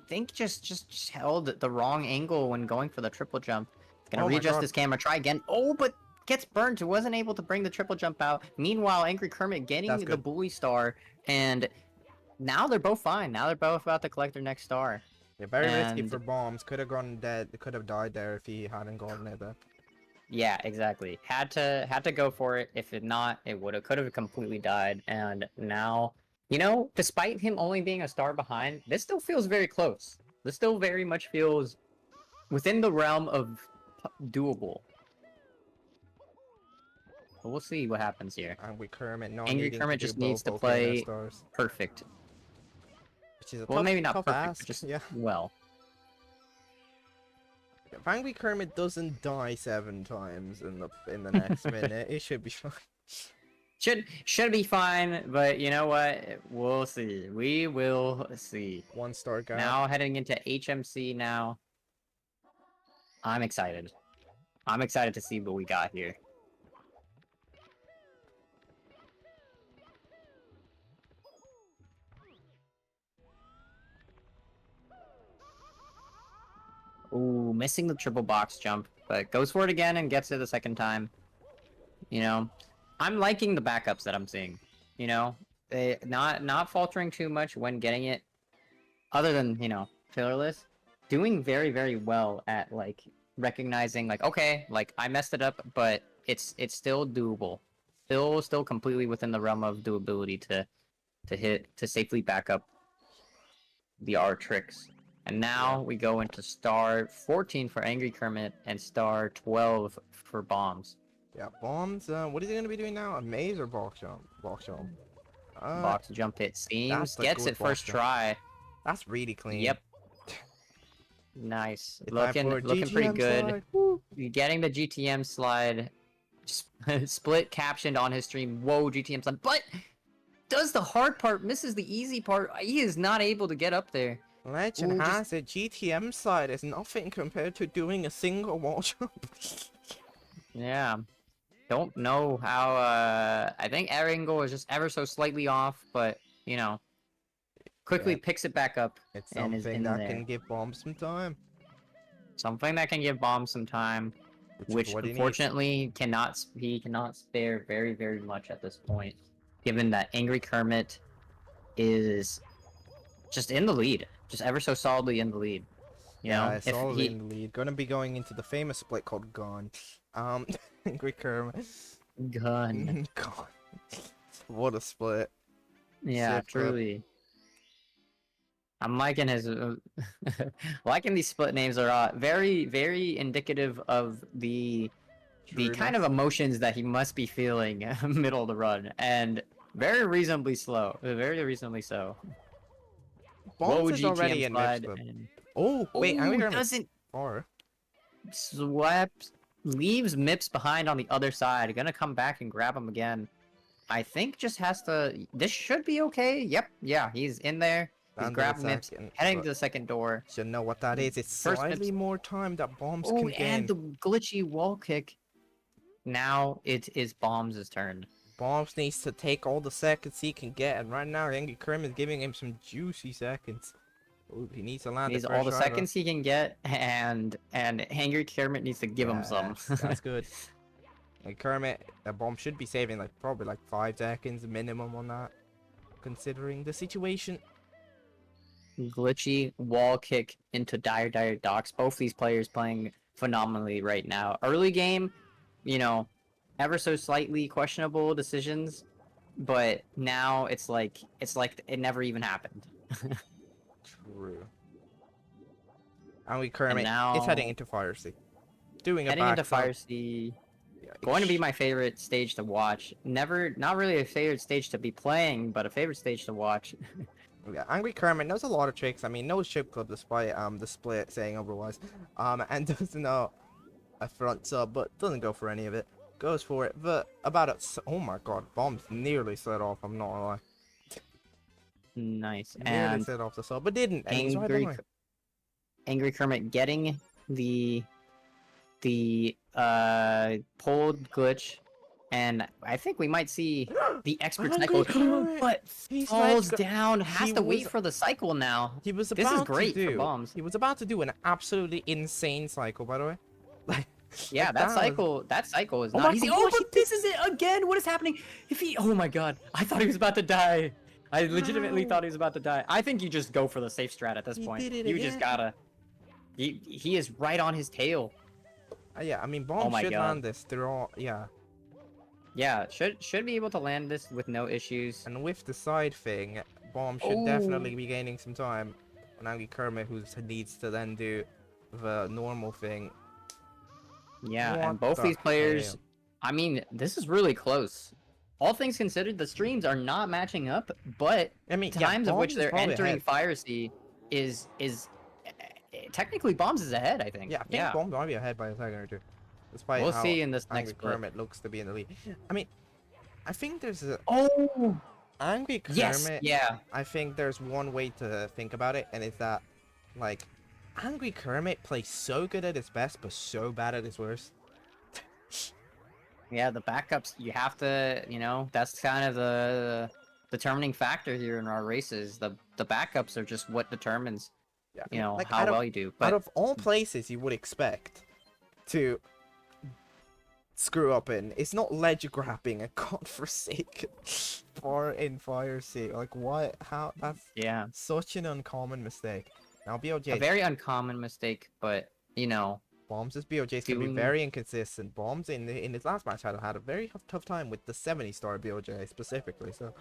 think just held the wrong angle when going for the triple jump. Gonna Oh my readjust God. his camera, try again. Oh, but gets burned. Wasn't able to bring the triple jump out. Meanwhile, Angry Kermit getting That's the good. bully star, and now they're both fine. Now they're both about to collect their next star. yeah, very risky And- for Bombs. Could have gone dead, could have died there if he hadn't gone there. Yeah, exactly. Had to go for it. If it not, it could have completely died. And now, you know, despite him only being a star behind, this still feels very close. This still very much feels within the realm of doable. But we'll see what happens here. Angry Kermit not Angry needing Kermit to do just needs both to okay, play stars, perfect. which is a Well, tough, maybe not tough perfect, ask. but just Yeah. well. If Angry Kermit doesn't die 7 times in the next minute, it should be fine. Should be fine, but you know what? We'll see. We will see. 1-star guy. Now heading into HMC now. I'm excited. I'm excited to see what we got here. Ooh, missing the triple box jump, but goes for it again and gets it the second time. You know, I'm liking the backups that I'm seeing. You know, they not faltering too much when getting it. Other than, you know, pillarless, doing very well at like recognizing like, okay, like I messed it up, but it's still doable. Still completely within the realm of doability to safely back up the R tricks. And now we go into star 14 for Angry Kermit and star 12 for Bombs. Yeah, Bombs. What is he gonna be doing now? A maze or box jump? Box jump. Box jump it seems. that's a Gets good it first box jump. try. That's really clean. Yep. Nice. It's time for a Looking pretty GTM good. slide. Woo. Getting the GTM slide. Split captioned on his stream. Whoa, GTM slide. But does the hard part, misses the easy part. He is not able to get up there. Legend Ooh, just- has it. GTM slide is nothing compared to doing a single wall jump. Yeah. Don't know how, I think air angle is just ever so slightly off, but, you know, quickly Yeah. picks it back up. It's And is something in that there. can give Bombs some time. Something that can give Bomb some time, Is which what he needs. unfortunately he cannot spare very much at this point, given that Angry Kermit is just in the lead, just ever so solidly in the lead. You know, it's all in the lead. Gonna be going into the famous split called Gone. Angry Kermit. gun, Gone. What a split. yeah, Sick, bro. truly. I'm liking his, liking these split names are very indicative of the kind of emotions that he must be feeling middle of the run, and very reasonably slow, very reasonably so. Bombs Whoa, is already GTM in slide, Mipsweb. and- Oh, wait, Angry Ooh, Kermit. doesn't Far. swept, leaves Mips behind on the other side. Gonna come back and grab him again. I think just has to. This should be okay. Yep, yeah, he's in there. He's Down to the grabbing Mips, second, heading but to the second door. should know what that is. It's First slightly Mips- more time that Bombs Oh, can gain. and the glitchy wall kick. Now it is Bombs' turn. Bombs needs to take all the seconds he can get, and right now Angry Kermit is giving him some juicy seconds. Ooh, he needs to land Needs the all first the try, though. seconds he can get, and Angry Kermit needs to give him some. That's good. And Kermit, a bomb should be saving like probably like 5 seconds minimum on that, considering the situation. Glitchy wall kick into dire docks. Both these players playing phenomenally right now. Early game, you know, ever so slightly questionable decisions, but now it's like it never even happened. True. Angry Kermit now- is heading into Fire Sea. Doing a Heading into backside. Fire Sea. Yeah, Going to be my favorite stage to watch. Not really a favorite stage to be playing, but a favorite stage to watch. Yeah, Angry Kermit knows a lot of tricks. I mean, knows Chip Club despite the split saying otherwise. And doesn't know a front sub, but doesn't go for any of it. Goes for it, but about it. Oh my god, bombs nearly set off. I'm not gonna lie. Nice. Nearly And set off the sub, but didn't. And he's right behind. Angry Kermit getting the pulled glitch, and I think we might see the expert Angry cycle, Kermit! but He's falls like- down, has he to wait was- for the cycle now. He was This is about great to for do. bombs. He was about to do an absolutely insane cycle, by the way. Like, Yeah, like, that was- cycle is Oh not my easy. God, Oh, he but this is it again. What is happening? Oh my god, I thought he was about to die. I legitimately How? thought he was about to die. I think you just go for the safe strat at this He point. did it You just again. gotta. He is right on his tail. Yeah, I mean, bomb my should God. land this. They're all, yeah. Yeah, should be able to land this with no issues. And with the side thing, bomb should Oh. definitely be gaining some time. And Angry Kermit, who needs to then do the normal thing. Yeah, What and both the these players, hell? I mean, this is really close. All things considered, the streams are not matching up, but I mean, times of which Bombs is they're probably entering ahead. Fire Sea is technically Bombs is ahead, I think. Yeah, I think Bomb might be ahead by a second or two. Despite We'll how see in this Angry next split. Kermit looks to be in the lead. I mean, I think there's a Oh, Angry Kermit. yes, yeah. I think there's one way to think about it, and it's that, like, Angry Kermit plays so good at his best, but so bad at his worst. Yeah, the backups, you have to, that's kind of the determining factor here in our races. The backups are just what determines, Yeah, like, how well you do. Out But of all places you would expect to screw up in, it's not ledge grabbing a godforsaken far in Fire Sea. Like, what? How? That's yeah, such an uncommon mistake. Now, a BOJ, very uncommon mistake, but, Bombs' BOJ is going to be doing- very inconsistent. Bombs in his last match had a very tough time with the 70-star BOJ specifically. So,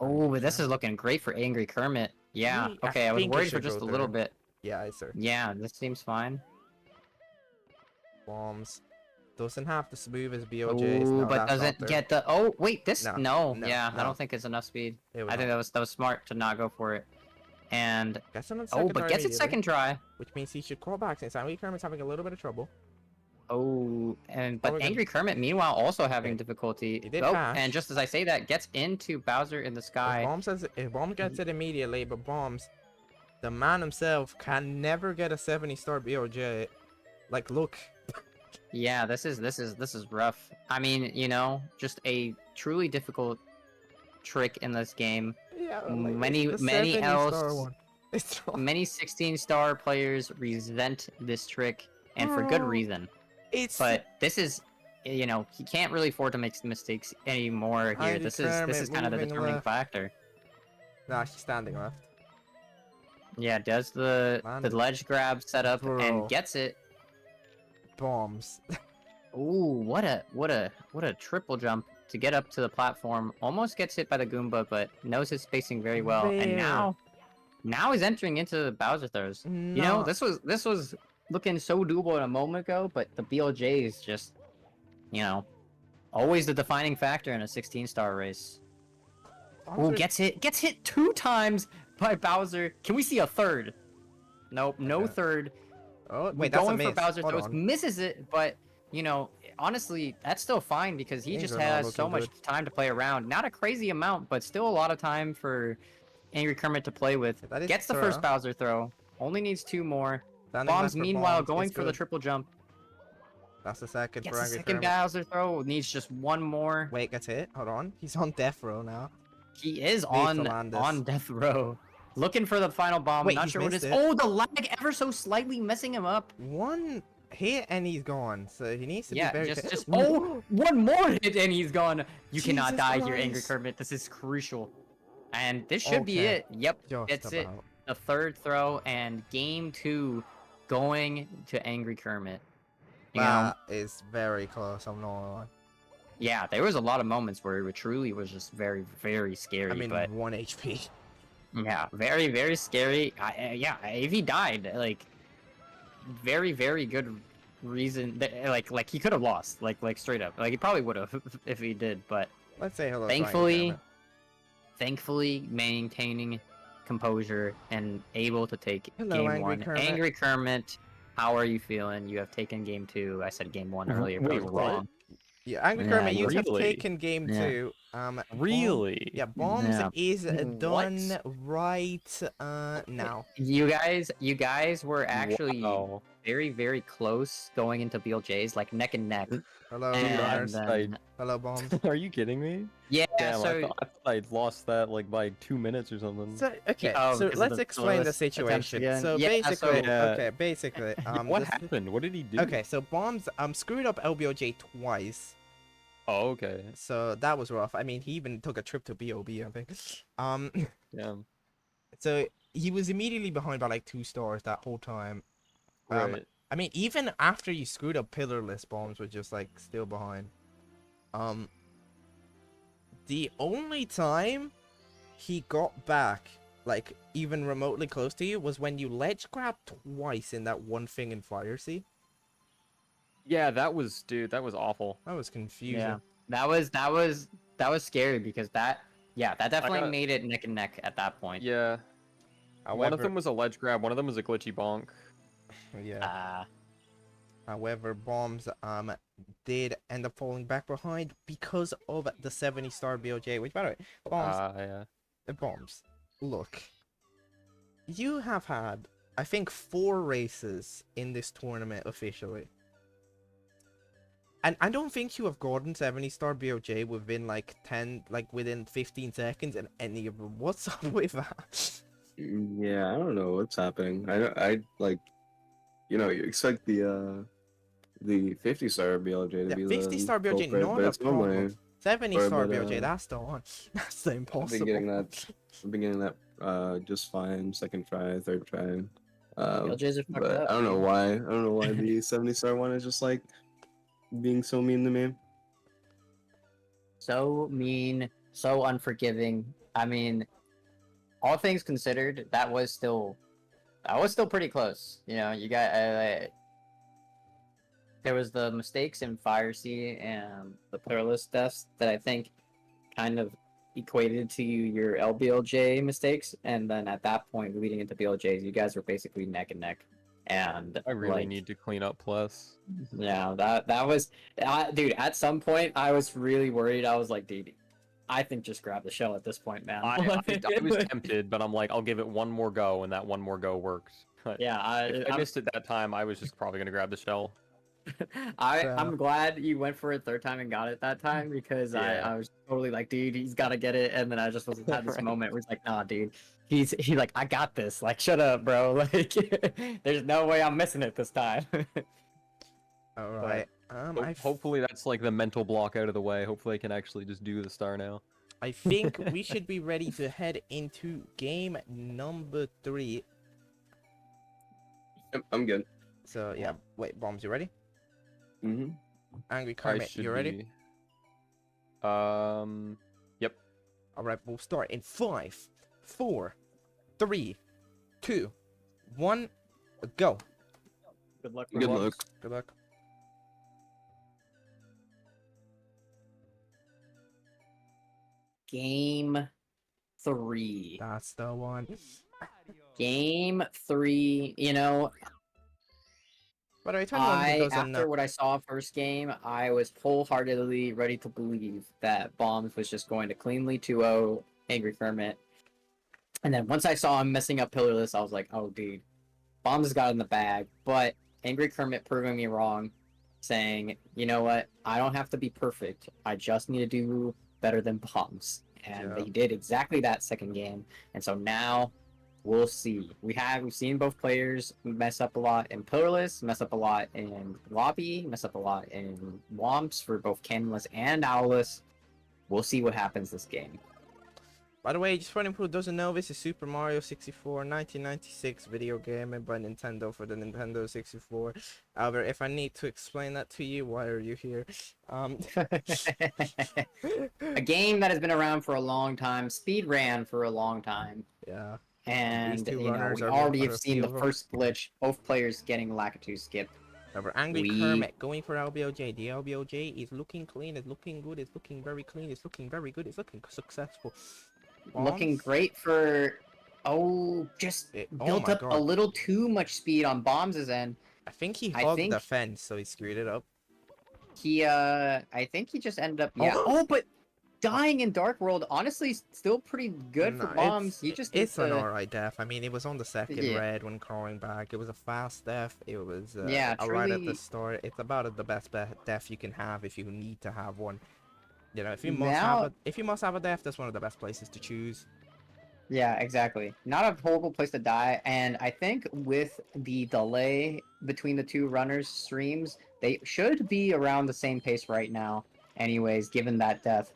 Oh, but this is looking great for Angry Kermit. Yeah, I okay, I was think it worried for should just go a little there. bit. yeah, sir. Yeah, this seems fine. Bombs doesn't have the smoothest BOJs. Oh, No, but that's not doesn't there. get the... Oh, wait, this... No, No, no, yeah, I no. don't think it's enough speed. It was I think not. that was smart to not go for it. And... Gets him on Oh, second but try gets it immediately, second try. which means he should crawl back since Angry Kermit's having a little bit of trouble. Oh, we're but gonna- Angry Kermit, meanwhile, also having Okay. difficulty. He did Oh, hash. and just as I say that, gets into Bowser in the sky. If Bomb gets it immediately, but Bombs, the man himself, can never get a 70-star BOJ. Like, look. Yeah, this is rough. I mean, just a truly difficult trick in this game. Yeah, Many- it's the many 70-star else- one. It's not, Many 16-star players resent this trick, and for good Oh. reason. it's But this is, he can't really afford to make mistakes anymore here. Angry This Kermit is kind of the moving determining left. factor. Nah, she's standing left. Yeah, does the Landed. ledge grab set up Bro. and gets it. Bombs. Ooh, what a triple jump to get up to the platform. Almost gets hit by the Goomba, but knows his spacing very well. There. And now he's entering into the Bowser throws. No. This was looking so doable a moment ago, but the BLJ is just, always the defining factor in a 16-star race. Ooh, Bowser- gets hit 2 times by Bowser. Can we see a third? Nope, no Okay. third. Oh, wait, that's a Going miss. for Bowser Hold throws, on. misses it, but honestly, that's still fine because he Things just are not has so looking much good. time to play around. Not a crazy amount, but still a lot of time for Angry Kermit to play with. That is Gets the throw. first Bowser throw. Only needs 2 more. Standing Bombs, left for meanwhile, Bombs going is for the good. triple jump. That's the second Gets for the Angry second Kermit. Bowser throw. Needs just 1 more. Wait, gets hit. Hold on. He's on death row now. He is to on land this. death row. Looking for the final bomb. Wait, Not he's sure what it is. missed it. Oh, the lag ever so slightly messing him up. One hit and he's gone. So he needs to Yeah, be very just oh, 1 more hit and he's gone. You cannot Jesus die here, Angry Christ. Kermit. This is crucial. And this should be Okay. it. Yep, Just that's it. about. The 3rd throw and game 2 going to Angry Kermit. You know, That is very close. I'm not gonna lie. yeah, there was a lot of moments where it truly was just very, very scary. I mean, but 1 HP. yeah, very, very scary. Yeah, if he died, like, very, very good reason that like he could have lost, like straight up. Like he probably would have if he did, but Let's say hello. thankfully maintaining composure and able to take Hello, game Angry 1. Kermit. Angry Kermit, how are you feeling? You have taken game 2. I said game 1 earlier, but I Wait, was what? wrong. Yeah, Angry Yeah, Kermit, you you have really? taken game Yeah. 2. Really? Yeah, bombs Yeah. is What? done right now. You guys were actually Wow. very, very close going into BLJs, like neck and neck. Hello, And runners. then, Hello, bombs. Are you kidding me? yeah, Damn, so I thought I'd lost that like by 2 minutes or something. So okay, oh, so because of let's the explain the Lewis attempts situation. again. So Yeah, basically, so- Yeah. basically, What this- happened? What did he do? Okay, so bombs screwed up LBOJ twice. Oh, okay. So that was rough. I mean, he even took a trip to BOB, I think. Yeah. So he was immediately behind by like 2 stars that whole time. Right. I mean, even after you screwed up pillarless, bombs were just like still behind. The only time he got back, like even remotely close to you, was when you ledge grabbed twice in that one thing in Fire Sea. Yeah, that was, dude, that was awful. That was confusing. yeah, that was scary because that definitely got- made it neck and neck at that point. Yeah. One of However, them was a ledge grab, one of them was a glitchy bonk. yeah. However, bombs did end up falling back behind because of the 70-star BOJ. Which, by the way, bombs. Yeah. Bombs. Look, you have had, I think, 4 races in this tournament officially. And I don't think you have gotten 70-star BOJ within like within 15 seconds in any of them. What's up with that? Yeah, I don't know what's happening. I like, you expect the 50-star BLJ to Yeah, be 50-star the BLJ, culprit, not but a it's normally problem. 70-star but, BOJ, that's the one. That's the I've impossible. been getting that just fine, second try, third try. LJs are fucked But up. I don't know dude. why. I don't know why the 70-star one is just like being so mean to me. So mean, so unforgiving. I mean, all things considered, that was still pretty close. You know, you got there was the mistakes in Fire Sea and the Perilous deaths that I think kind of equated to your LBLJ mistakes, and then at that point, leading into BLJs, you guys were basically neck and neck. And I really like, need to clean up plus. yeah, that was, dude. At some point, I was really worried. I was like, dude, I think just grab the shell at this point, man. I was tempted, but I'm like, I'll give it one more go, and that one more go worked. Yeah, If I missed it that time, I was just probably gonna grab the shell. I'm glad you went for it third time and got it that time because Yeah. I was totally like, dude, he's got to get it, and then I just was had this Right. moment where it's like, nah, dude, he's like, I got this, like, shut up, bro, like, there's no way I'm missing it this time. All right. Hopefully that's like the mental block out of the way. Hopefully I can actually just do the star now. I think we should be ready to head into game number 3. Yep, I'm good. So yeah, wait, bombs, you ready? Mm-hmm. Angry I Kermit, should you ready? be. Yep. All right, we'll start in 5, 4, 3, 2, 1, go. Good luck. Good luck. Good luck. Game 3. That's the one. Game 3. You know, By the way, 21 goes on after what I saw first game, I was wholeheartedly ready to believe that Bombs was just going to cleanly 2-0 Angry Kermit. And then once I saw him messing up Pillarless, I was like, oh, dude, Bombs has got it in the bag. But Angry Kermit proving me wrong, saying, you know what, I don't have to be perfect. I just need to do better than Bombs. And Yeah. they did exactly that second game. And so now we'll see. We've seen both players mess up a lot in Pillarless, mess up a lot in Lobby, mess up a lot in Womps for both Canless and Owless. We'll see what happens this game. By the way, just for anyone who doesn't know, this is Super Mario 64 1996 video game made by Nintendo for the Nintendo 64. However, if I need to explain that to you, why are you here? A game that has been around for a long time, speed ran for a long time, Yeah. and two you know, runners we are already one have of seen few the of 'em. first glitch, both players getting Lakitu skip. However, Angry We- Kermit going for LBOJ. The LBOJ is looking clean, it's looking good, it's looking very clean, it's looking very good, it's looking successful. Looking Bombs? great for... Oh, just Oh built my up a god. little too much speed on Bombs' end. I think he I hugged think- the fence, so he screwed it up. I think he just ended up... Yeah. Oh. Oh, but dying in Dark World, honestly, still pretty good for No, Bombs. He just needs it's an to... alright death. I mean, it was on the second Yeah. red when crawling back. It was a fast death. It was Yeah, right at the truly- start. It's about the best death you can have if you need to have one. You know, if you Now- must have a death, that's one of the best places to choose. Yeah, exactly. Not a horrible place to die, and I think with the delay between the two runners' streams, they should be around the same pace right now. Anyways, given that death,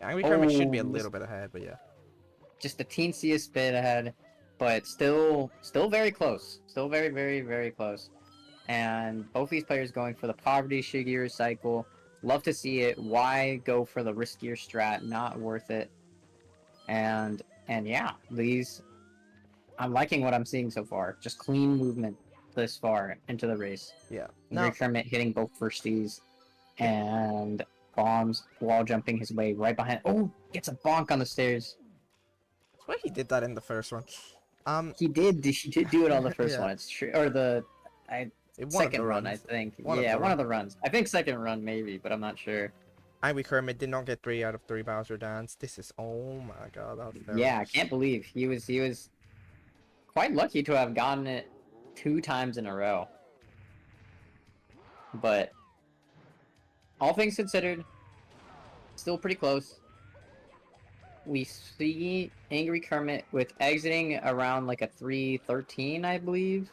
Angry Kermit should be a Oh, little bit ahead, but yeah. just the teensiest bit ahead, but still very close. Still very, very, very close. And both these players going for the Poverty Shigeru cycle. Love to see it. Why go for the riskier strat? Not worth it. And yeah, these... I'm liking what I'm seeing so far. Just clean movement this far into the race. Yeah. Angry No, Kermit hitting both firsties. And Bombs wall jumping his way right behind... Oh! Gets a bonk on the stairs. that's why he did that in the first one. He did do it on the first Yeah. one. It's true. Or the... One of second the run, I runs. think. One of Yeah, the one of the runs. I think second run maybe, but I'm not sure. Angry Kermit did not get 3 out of 3 Bowser dance. This is, oh my god, that was terrible. Yeah, I can't believe he was quite lucky to have gotten it 2 times in a row. But all things considered, still pretty close. We see Angry Kermit with exiting around like a 3:13, I believe.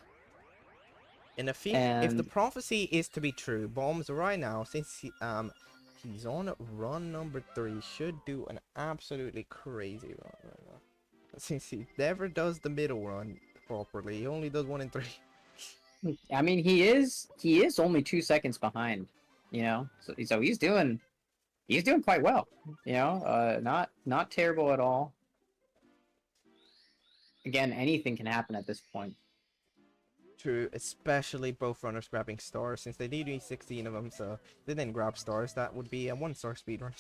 And if the And- prophecy is to be true, Bombs right now, since he's on run number 3, should do an absolutely crazy run right now. Since he never does the middle run properly, he only does 1 in 3. I mean, he is only 2 seconds behind, you know. So he's doing quite well, you know. Not terrible at all. Again, anything can happen at this point. True, especially both runners grabbing stars, since they do need 16 of them, so if they didn't grab stars, that would be a 1-star speedrun.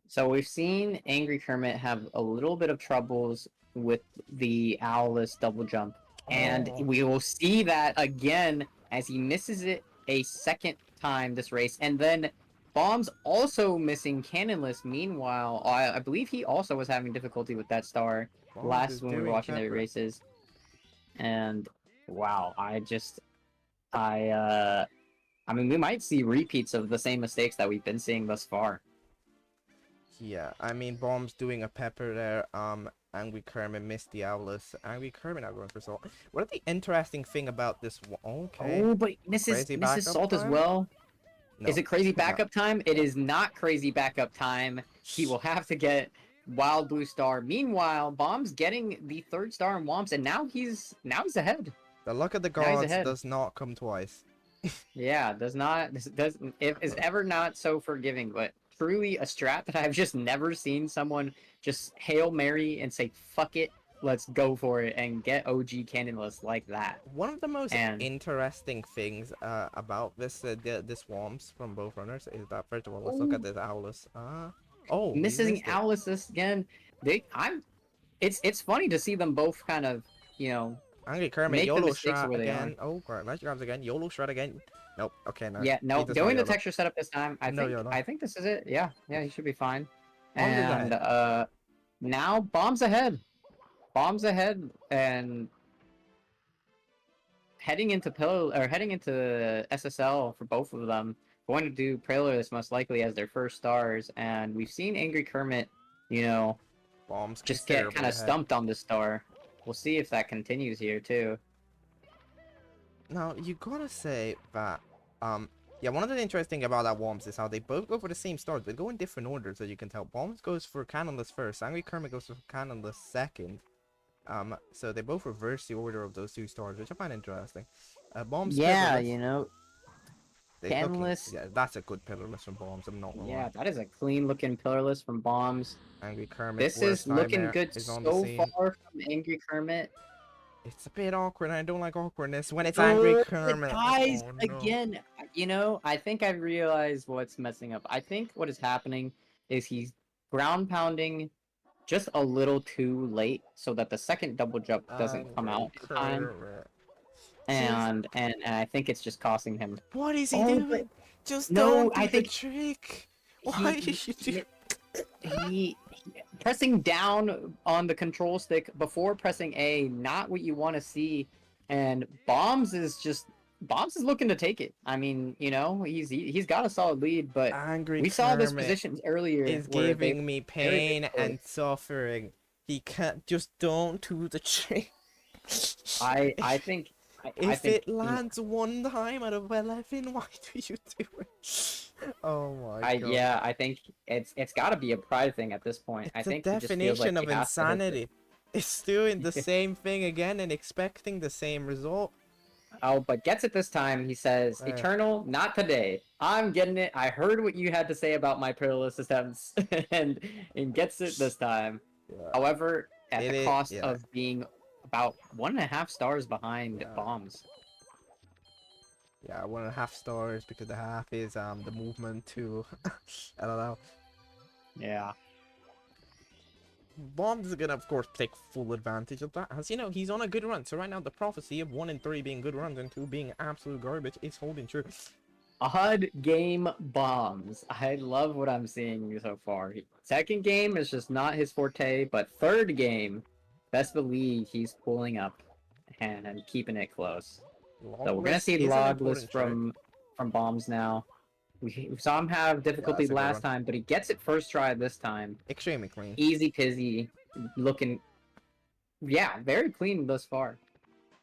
So we've seen Angry Kermit have a little bit of troubles with the Owless double jump. And Oh. we will see that again as he misses it a second time this race. And then Bomb's also missing Cannonless. Meanwhile, I believe he also was having difficulty with that star Bombs last is when we were doing watching the pepper. races. And wow, I mean, we might see repeats of the same mistakes that we've been seeing thus far. Yeah, I mean, Bomb's doing a pepper there. Angry Kermit missed the Owless. Angry Kermit now going for salt. What is the interesting thing about this one? Okay. Oh, but misses Crazy backup Salt as time? well. No. Is it crazy backup time? It is not crazy backup time. He will have to get Wild Blue Star. Meanwhile, Bomb's getting the 3rd star in Womps, and now he's ahead. The luck of the Now he's gods ahead. does not come twice. Yeah, is ever not so forgiving, but truly a strat that I've just never seen someone just Hail Mary and say, fuck it, let's go for it, and get OG Cannonless like that. One of the most And- interesting things about this this Swamps from both runners is that, first of all, let's look at this Owless. Oh, he Missing missed it. Alice this again. It's funny to see them both kind of, you know, Angry Kermit, make the YOLO mistakes shot where they again. Oh, right, let's grabs again. YOLO shot again. Nope. Okay, no. yeah, no, he does not doing the YOLO. texture setup this time. No, you're not. I think this is it. Yeah, he should be fine. Bombs is And ahead. now Bomb's ahead. Bomb's ahead and heading into SSL for both of them. Going to do Preludus most likely as their first stars, and we've seen Angry Kermit, you know, Bombs just get considerably kind of ahead. stumped on this star. We'll see if that continues here too. Now, you gotta say that, yeah, one of the interesting about that Worms is how they both go for the same stars. They go in different orders, as you can tell. Bombs goes for Cannonless first. Angry Kermit goes for Cannonless second. So they both reverse the order of those 2 stars, which I find interesting. Bombs Yeah, pillarless, you know, Cannonless- yeah, that's a good pillarless from Bombs, I'm not gonna yeah, lie. that is a clean looking pillarless from Bombs. Angry Kermit, This worst is looking nightmare, good is on the so scene. far from Angry Kermit. It's a bit awkward. I don't like awkwardness when it's Angry Kermit. Guys, Oh, no. again, you know, I think I've realized what's messing up. I think what is happening is he's ground pounding just a little too late so that the second double jump doesn't come Angry out in time. Kermit. And I think it's just costing him. What is he Oh, doing? but Just no, don't do I the think trick. Why did you do? he pressing down on the control stick before pressing A, not what you want to see. And Bombs is looking to take it. I mean, you know, he's got a solid lead, but Angry we saw this Kermit positions earlier is where they giving me very pain difficult. and suffering. He can't just don't do the trick. I think If think, it lands one time out of 11, why do you do it? Oh my god. yeah, I think it's got to be a pride thing at this point. I It's a think he just feels like definition of he has to hit it. insanity. It's doing the same thing again and expecting the same result. Oh, but gets it this time. He says, Right. "Eternal, not today. I'm getting it. I heard what you had to say about my perilous attempts, and gets it this time. Yeah. However, at It the is- cost yeah. of being about 1.5 stars behind Yeah. Bombs. Yeah, 1.5 stars because the half is the movement to LLL. Yeah. Bombs is gonna, of course, take full advantage of that. As you know, he's on a good run. So right now, the prophecy of 1 and 3 being good runs and 2 being absolute garbage is holding true. Odd game Bombs. I love what I'm seeing so far. Second game is just not his forte, but third game, best believe he's pulling up and keeping it close. So we're gonna see is an Logless important trick. from Bombs now. We saw him have difficulty that's a good last one. time, but he gets it first try this time. Extremely clean. Easy peasy, looking, yeah, very clean thus far.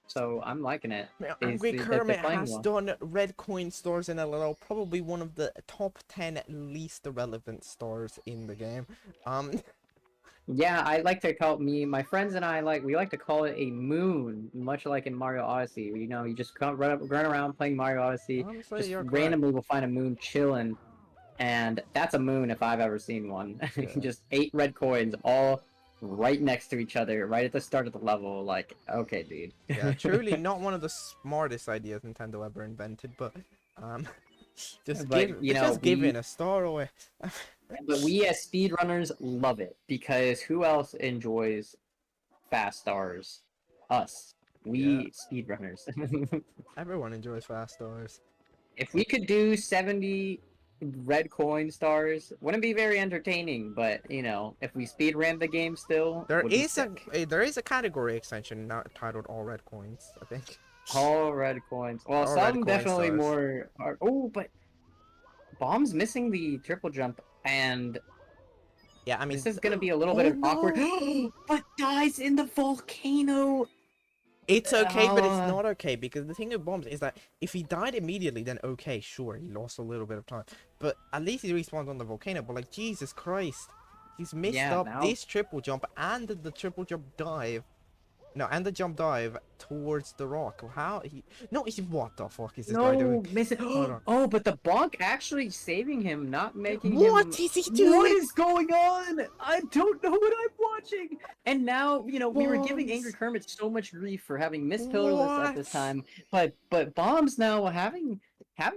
So I'm liking it. Now, They're Angry Kermit playing has well. done red coin stars in LLL, probably one of the top 10 least relevant stars in the game. Yeah, I like to call my friends and I we like to call it a moon, much like in Mario Odyssey. You know, you just run around playing Mario Odyssey. Honestly, Just you're correct. randomly will find a moon chilling, and that's a moon if I've ever seen one. Yeah. Just 8 red coins all right next to each other, right at the start of the level. Like, okay, dude. Yeah, truly not one of the smartest ideas Nintendo ever invented, but just But, you know, just giving a star away. But we as speedrunners love it because who else enjoys fast stars? Us. We speedrunners. Everyone enjoys fast stars. If we could do 70 red coin stars, wouldn't be very entertaining, but you know, if we speed ran the game still, There would be is sick. there is a category extension now titled All Red Coins, I think. All red coins. Well, All red some coin definitely stars. more are, oh, but Bomb's missing the triple jump, and Yeah, I mean, this is gonna be a little bit of awkward. But dies in the volcano. it's okay, but it's not okay because the thing with bombs is that if he died immediately, then okay, sure, he lost a little bit of time, but at least he respawned on the volcano. But like, Jesus Christ, he's missed up now- this triple jump and the triple jump dive. No, and the jump dive towards the rock. How he? No, he. What the fuck is this guy doing? Missing. Hold on. Oh, but the bonk actually saving him, not making What him. is he doing? What is going on? I don't know what I'm watching. And now, you know, we were giving Bombs. Angry Kermit so much grief for having missed Pillarless at this What? time, but Bombs now having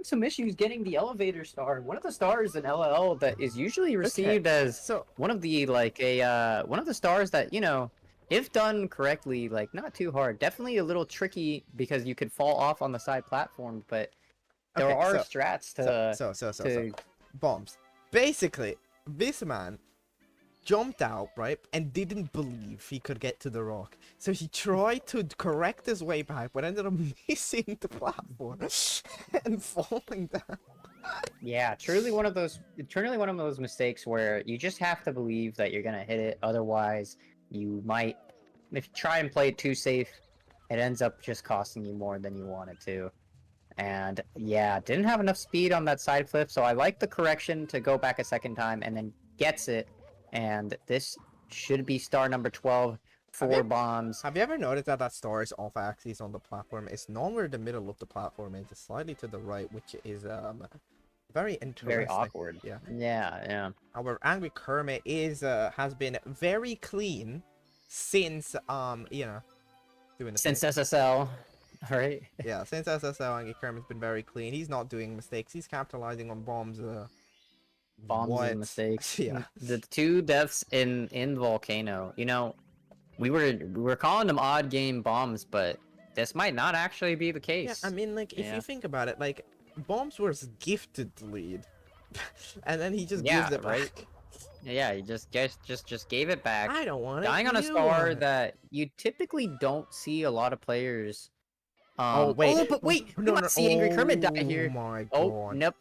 some issues getting the elevator star. One of the stars in LL that is usually received as So one of the one of the stars that, you know, if done correctly, like not too hard, definitely a little tricky because you could fall off on the side platform, but there Okay, are so- strats to so bombs. Basically, this man jumped out, right, and didn't believe he could get to the rock. So he tried to correct his way back, but ended up missing the platform and falling down. Yeah, truly one of those mistakes where you just have to believe that you're gonna hit it, otherwise you might, if you try and play it too safe, it ends up just costing you more than you want it to. And yeah, didn't have enough speed on that side flip, so I like the correction to go back a second time and then gets it. And this should be star number 12 for Bombs. Have you ever noticed that that star is off axis on the platform? It's not where the middle of the platform is. It's slightly to the right, which is very interesting. Very awkward. Yeah. Yeah. Our Angry Kermit is has been very clean since you know, doing the Since thing. SSL, right? Yeah, since SSL, Angry Kermit's been very clean. He's not doing mistakes. He's capitalizing on bombs. Bombs What? and mistakes. Yeah. The 2 deaths in Volcano. You know, we were calling them odd game bombs, but this might not actually be the Yeah, case. I mean, like, if Yeah. you think about it, like, Bombs was gifted the lead, and then he just Yeah, gives it right? back. Yeah, you just gave it back. I don't want it. Dying on a you star want it. that you typically don't see a lot of players. Oh wait. Oh, but wait, we might see Angry Kermit die here. Oh my god. Oh, nope.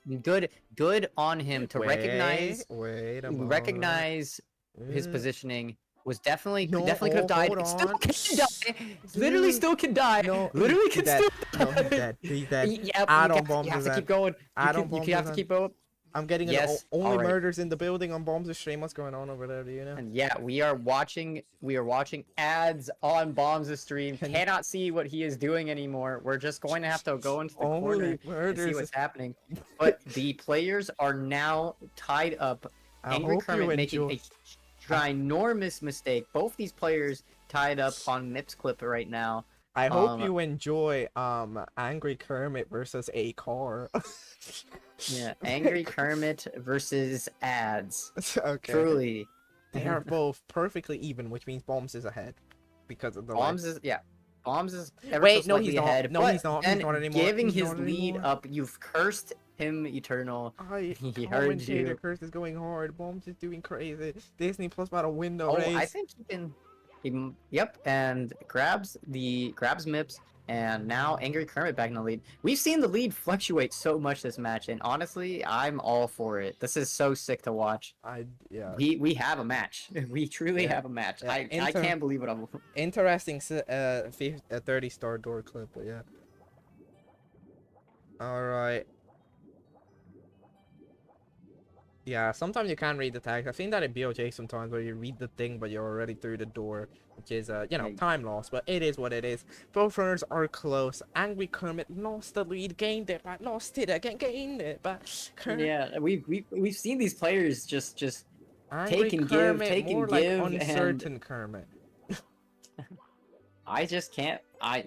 Good on him to recognize Wait a moment. recognize his Uh, positioning. Was definitely No, definitely could have died. hold Still on. can die. Literally still can die. No, Literally he's can dead. still No, die. he's dead. He's dead. Yep, Add-on bombs you have is to in. keep going. Add-on You bombs have is to in. keep going. I'm getting Yes, only alright. murders in the building on Bombs' stream. What's going on over there? Do you know? And yeah, we are watching ads on Bombs' stream. Cannot see what he is doing anymore. We're just going to have to go into the corner Only and see murders. what's happening. But the players are now tied up. I Angry hope you Kermit making enjoy. a ginormous mistake. Both these players tied up on Nip's clip right now. I hope Um, you enjoy Angry Kermit versus a car. Yeah, Angry Kermit versus ads. Okay. Truly. They are both perfectly even, which means Bombs is ahead because of the Bombs is ever Wait, so no, slightly he's not. ahead. No, but he's not. He's then not anymore. giving He's his not lead anymore. up, you've cursed him, Eternal. I He heard commentator you. curse is going hard. Bombs is doing crazy. Disney Plus about a window Oh, race. I think he can. Yep, and grabs Mips, and now Angry Kermit back in the lead. We've seen the lead fluctuate so much this match, and honestly, I'm all for it. This is so sick to watch. Yeah. We have a match. We truly Yeah. have a match. Yeah, I can't believe what I'm. Interesting 30-star door clip, but yeah. Alright. Yeah, sometimes you can't read the text. I've seen that in BOJ sometimes where you read the thing but you're already through the door, which is Yeah. time loss, but it is what it is. Both runners are close. Angry Kermit lost the lead, gained it back, lost it again, gained it back. Yeah, we've seen these players just Angry take and Kermit, give, take more and like give, uncertain Kermit. I just can't. I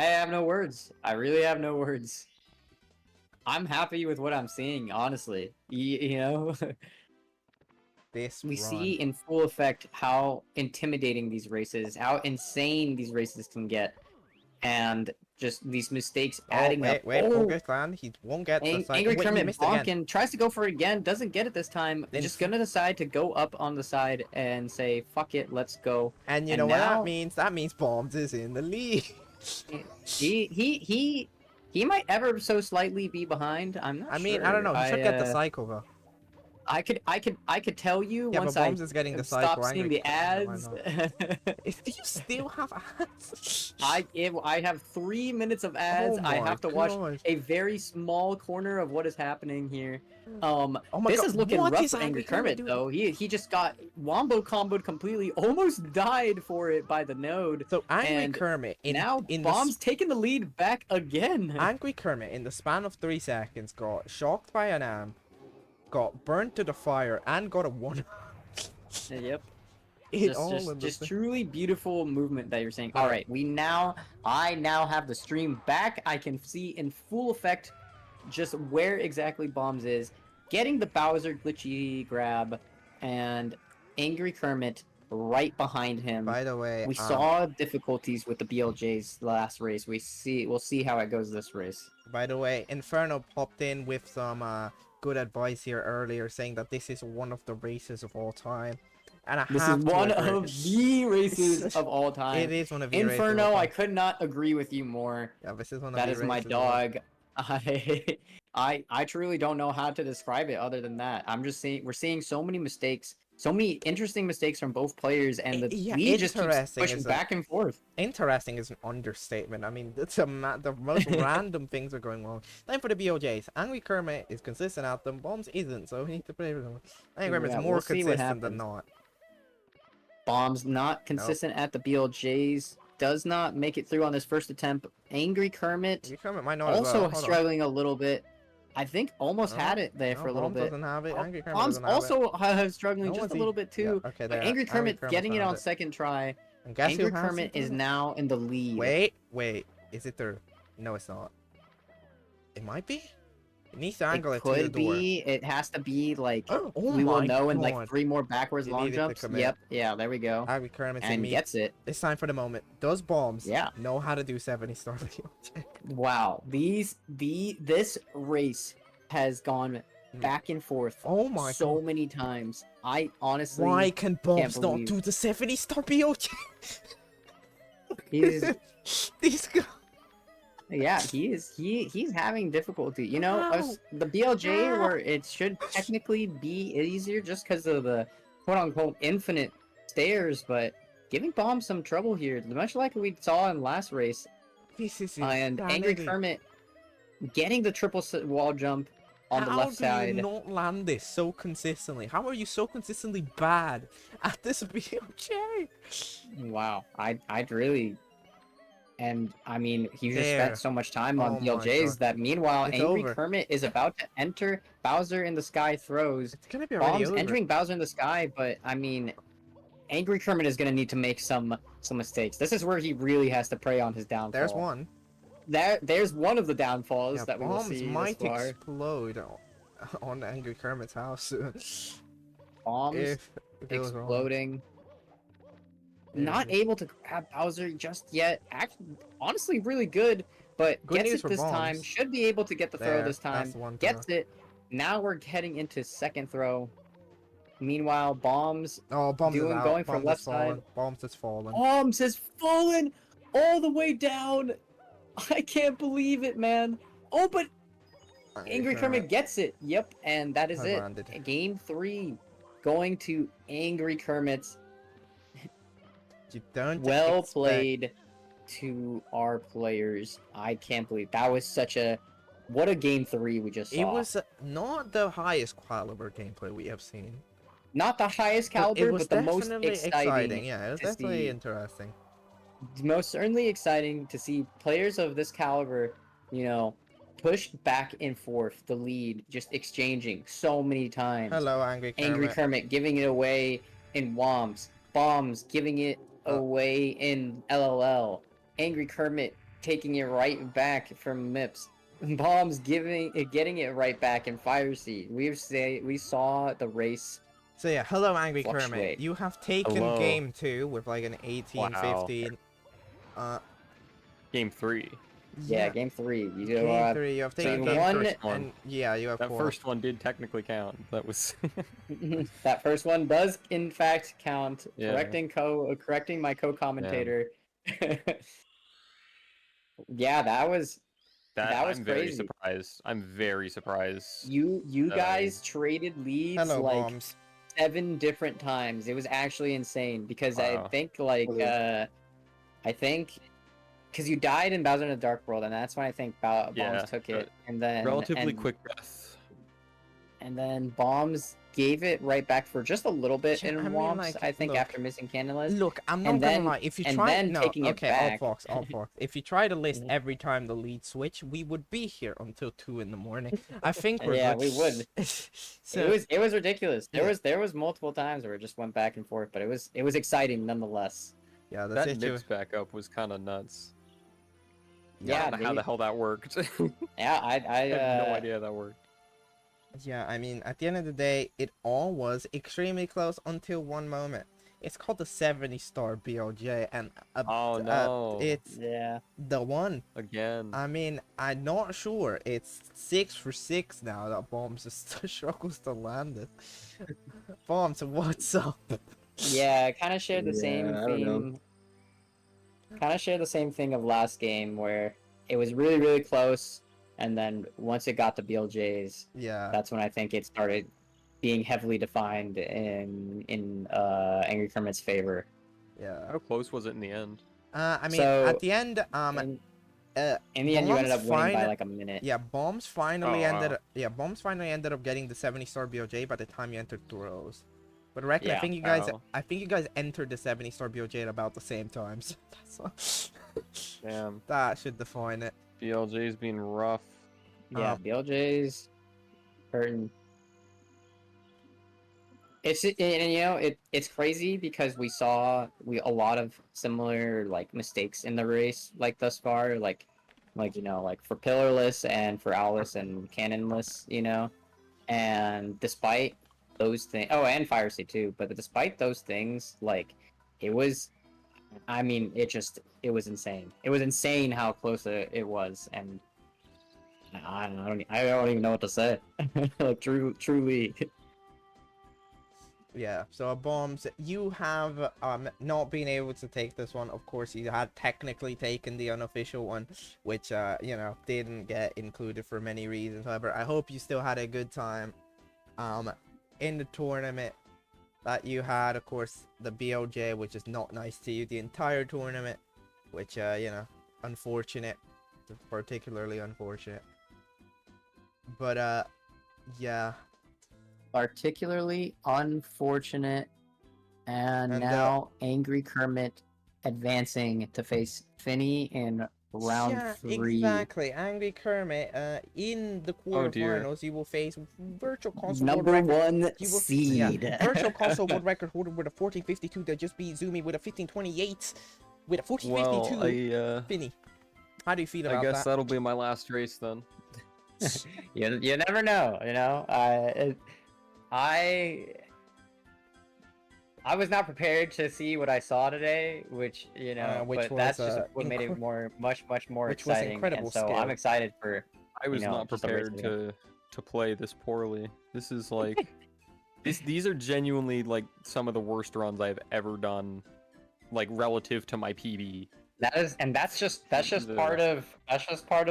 have no words. I really have no words. I'm happy with what I'm seeing, honestly. You know, This we run. see in full effect how intimidating these races, how insane these races can get, and just these mistakes adding wait, up. Wait, Oh, focus, Clan. He won't get the side. Angry Wait, he Kermit missed again. bonking, tries to go for it again, doesn't get it this time. Then Just gonna decide to go up on the side and say, "Fuck it, let's go." And you And know what now- that means? That means Bombs is in the lead. He might ever so slightly be behind. I'm not I mean, sure. I don't know. He should get the cycle though. I could tell you Yeah, once but I Bombs is getting the stop cycle. seeing Angry the Kermit, why ads. not? Do you still have ads? I have 3 minutes of ads. Oh I my have to watch gosh. a very small corner of what is happening here. Oh my This god, is looking what rough is for Angry Angry Kermit Kermit doing? though. He just got wombo comboed completely, almost died for it by the node. So Angry And Kermit Now in Bomb's taking the lead back again. Angry Kermit in the span of 3 seconds got shocked by an amp, got burnt to the fire, and got a 1. Yep. It all in the Just same- truly beautiful movement that you're saying. All All right, I now have the stream back. I can see in full effect just where exactly Bombs is, getting the Bowser glitchy grab, and Angry Kermit right behind him. By the way, We saw difficulties with the BLJ's last race. We'll see how it goes this race. By the way, Inferno popped in with some good advice here earlier, saying that this is one of the races of all time, and This is have to one agree. of the races of all time. It is one of the races of all Inferno, I time. could not agree with you more. Yeah, this is one of That the is my races of all time. dog. I truly don't know how to describe it other than that. I'm just saying we're seeing so many mistakes, so many interesting mistakes from both players, and the Yeah, lead just keeps interesting pushing is a- back and forth. Interesting is an understatement. I mean, it's the most random things are going wrong. Time for the BOJs. Angry Kermit is consistent at them. Bombs isn't, so we need to play with them. Angry Kermit's Yeah, more we'll see what consistent than happens. not. Bombs not consistent at the BLJs. Does not make it through on this first attempt. Angry Kermit Angry Kermit might not as also well. Hold on. struggling a little bit. I think almost No, had it there No, for a little Bombs bit. doesn't have it. Angry Kermit Bombs doesn't have it. also struggling No just one's a little bit Yeah, too. okay, But there. Angry Kermit Kermit's getting it found on second try, And guess Angry who has Kermit the is third? now in the lead. Wait. Is it third? No, it's not. It might be. It needs to It angle it to the could door. be. It has to be like Oh we will my know in like God. 3 more backwards You long needed to jumps. commit. Yep. Yeah. There we go. Angry Kermit's in And me. gets it. It's time for the moment. Those bombs Yeah. know how to do 70-star video. Wow. This race has gone back and forth Oh my so God. many times. I honestly Why can bombs not believe- do the 70-star BOJ? he's These guys. yeah, he's having difficulty. You know, How? the BLJ How? where it should technically be easier just because of the quote unquote infinite stairs, but giving Bomb some trouble here, much like we saw in last race. This is And Angry insanity. Kermit getting the triple wall jump on the left How do side. you not land this so consistently? How are you so consistently bad at this BOJ? Wow, I'd really. And I mean, he just There. spent so much time on Oh my BLJs God. that meanwhile, It's Angry over. Kermit is about to enter Bowser in the Sky throws. It's gonna be already Bomb's over. entering Bowser in the Sky, but I mean, Angry Kermit is gonna need to make some mistakes. This is where he really has to prey on his downfall. There's one. There's one of the downfalls Yeah, that we will bombs see might this far. explode on Angry Kermit's house. Bombs if it goes wrong. exploding. Yeah, Not yeah. able to grab Bowser just yet. Honestly, really good, but Good gets news it for this time. Bombs. Should be able to get the throw There, this time. that's the one Gets it. Now we're heading into second throw. Meanwhile, Bombs Oh, bombs is doing out. going for Bombs left has fallen. side. Bombs has fallen. Bombs has fallen all the way down. I can't believe it, man. Oh, but Angry Kermit gets it. Yep, and that is Has it. landed. Game 3 going to Angry Kermit's. You don't Well expect- played to our players. I can't believe that was such a what a game 3 we just saw. It was not the highest caliber gameplay we have seen. Not the highest But caliber, it was but the most definitely exciting. Yeah, it was to definitely see. interesting. Most certainly exciting to see players of this caliber, you know, pushed back and forth the lead, just exchanging so many times. Hello, Angry Kermit. Angry Kermit giving it away in Wombs. Bombs giving it away in LLL. Angry Kermit taking it right back from Mips. Bombs getting it right back in Fire Seed. We saw the race. So yeah, hello, Angry Kermit. Fluctuate. You have taken Hello. game 2 with like an 18, Wow. 15. Game 3. Yeah, game 3. You Game 3, you have taken game game one, 3, first one. and yeah, you have That 4. first one did technically count. That was. that first one does in fact count. Yeah. Correcting my co-commentator. Yeah, that was That was I'm very crazy. surprised. I'm very surprised. you that guys traded leads Hello, like bombs. 7 different times. It was actually insane because I Wow. think like Really? because you died in Bowser in the Dark World, and that's when I think Bombs Yeah, took but it, and then Relatively quick death. and then Bombs gave it right back for just a little bit Yeah, in I mean, Womps, like, I think, look. after missing Candlelight. Look, I'm not and gonna then- lie. If you and try, then no, taking it okay, back. all Fox. If you try to list Mhm. every time the lead switch, we would be here until 2 in the morning. I think we're Yeah, good. we would. So It was ridiculous. Yeah. There was multiple times where it just went back and forth, but it was exciting nonetheless. yeah, That that's it. Nips backup was kind of nuts. Yeah, I don't know how they- the hell that worked. Yeah, I I have no idea how that worked. Yeah, I mean, at the end of the day, it all was extremely close until one moment. It's called the 70-star BLJ, and Oh no! it's Yeah. the one. Again. I mean, I'm not sure. It's 6 for 6 now that Bombs just struggles to land it. Bombs, what's up? Yeah, kind of shared the same Yeah, I don't know. theme. Kind of shared the same thing of last game where it was really, really close, and then once it got to BLJs, Yeah. that's when I think it started being heavily defined in Angry Kermit's favor. Yeah. How close was it in the end? I mean, So, at the end, In, in the end, you ended up Bombs winning by find- like a minute. yeah, Bombs finally Oh, ended. wow. Yeah, Bombs finally ended up getting the 70-star BOJ by the time you entered throws. But I reckon I Yeah. think you guys, Wow. entered the 70-star BOJ at about the same time. So that's Damn. that should define it. BLJ's being rough. Yeah, BLJ's hurting. and you know it's crazy because we saw a lot of similar like mistakes in the race like thus far like you know like for pillarless and for owlless and cannonless, you know, and despite those things, oh, and fire state too, but despite those things, like it was, I mean, it was insane. It was insane how close it was, and I don't even know what to say. Like truly. Yeah, so bombs, you have not been able to take this one. Of course, you had technically taken the unofficial one, which you know, didn't get included for many reasons. However, I hope you still had a good time in the tournament that you had. Of course, the BLJ, which is not nice to you the entire tournament, which you know, unfortunate, particularly unfortunate. But yeah. Particularly unfortunate, and And now Angry Kermit advancing to face Finny in round yeah, 3. exactly. Angry Kermit, in the Oh dear. quarterfinals, you will face Virtual Console World Number Record. 1 You will, yeah, seed. Virtual Console World Record holder with a 1452 that just beat Zumi with a 1528 with a Well, 1452. Finny, how do you feel I about guess that? that'll be my last race then. You never know, you know. I I was not prepared to see what I saw today, which you know, Which but was that's just what made it much more which was exciting, and incredible so I'm skill. excited for I was not just a race prepared again. to play this poorly. This is like these are genuinely like some of the worst runs I've ever done, like relative to my PB. That's just part of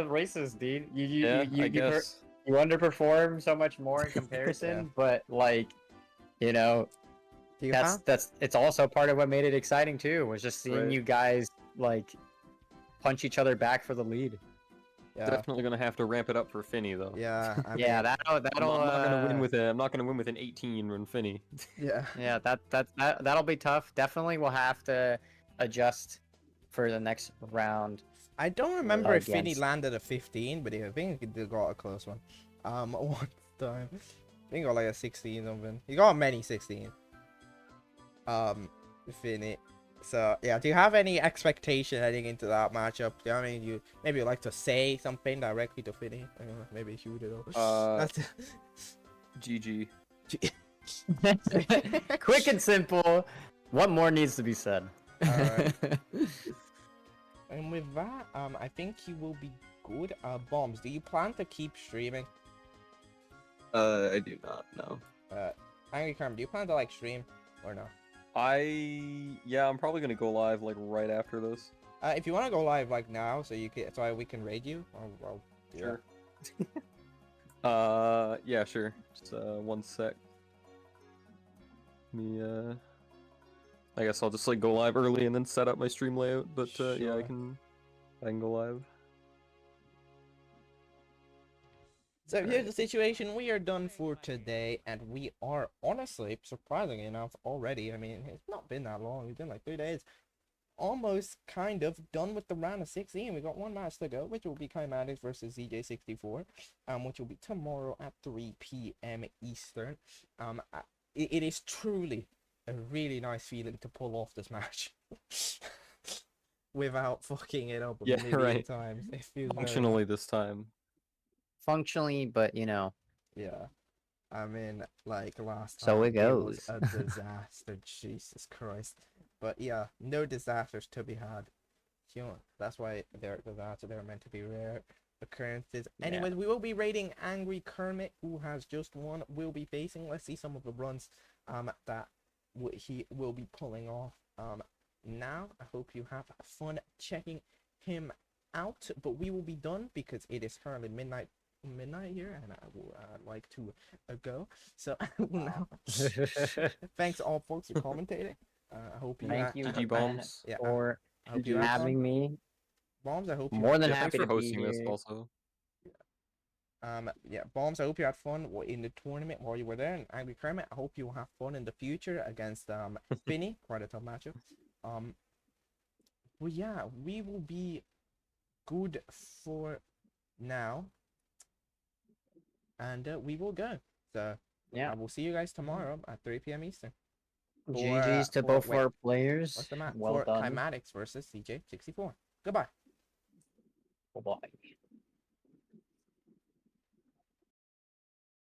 races, dude. Yeah, I guess. You underperform so much more in comparison, Yeah. but like, you know, Do you have? it's also part of what made it exciting too, was just seeing Right. you guys like punch each other back for the lead. Yeah. Definitely gonna have to ramp it up for Finny though. Yeah. I Yeah, mean, that'll I'm not gonna win with a. I'm not gonna win with an 18 run Finny. yeah. yeah, that'll be tough. Definitely we'll have to adjust for the next round. I don't remember if Finny Against- landed a 15, but I think he did got a close one. One time. I think he got like a 16 something. He got many 16. Finny. So yeah, do you have any expectation heading into that matchup? Do you have any you maybe like to say something directly to Finny? I don't know, maybe shoot it over. That's GG. Quick and simple. What more needs to be said? Alright. And with that, I think you will be good. Bombs, do you plan to keep streaming? I do not know. Angry Carm, do you plan to like stream or no? Yeah, I'm probably gonna go live like right after this. If you want to go live like now, so we can raid you. I'll do Sure. that. Yeah, sure. Just one sec. Me I guess I'll just like go live early and then set up my stream layout, but yeah, Sure. I can go live. So here's the situation. We are done for today, and we are honestly, surprisingly enough, already. I mean, it's not been that long. It's been like 3 days. Almost kind of done with the round of 16. We got one match to go, which will be Kymatics versus ZJ64, which will be tomorrow at 3 p.m. Eastern. It is truly a really nice feeling to pull off this match without fucking it up a Yeah, million right. times. It feels very Functionally this time. Functionally, but you know. yeah. I mean, like last So time, it was goes. a disaster. Jesus Christ. But yeah, no disasters to be had. You know, that's why they're disasters. They're meant to be rare occurrences. Yeah. Anyways, we will be rating Angry Kermit, who has just won. We'll be facing. Let's see some of the runs that he will be pulling off. Now I hope you have fun checking him out. But we will be done because it is currently midnight here, and I will like to go. So now, thanks all folks for commentating. I hope you Thank you, GG Ben, bombs. Yeah, for I hope you had having fun. me. Bombs, I hope you More had than Yeah, thanks happy for to be hosting this here. also. Yeah, Bombs, I hope you had fun in the tournament while you were there. And Angry Kermit, I hope you will have fun in the future against Finny. Quite a tough matchup. But yeah, we will be good for now. And we will go. So Yeah. I will see you guys tomorrow at 3 p.m. Eastern. GG's to for- both wait, our players. What's the map? Well for done. Kymatics versus CJ64. Goodbye. Bye-bye.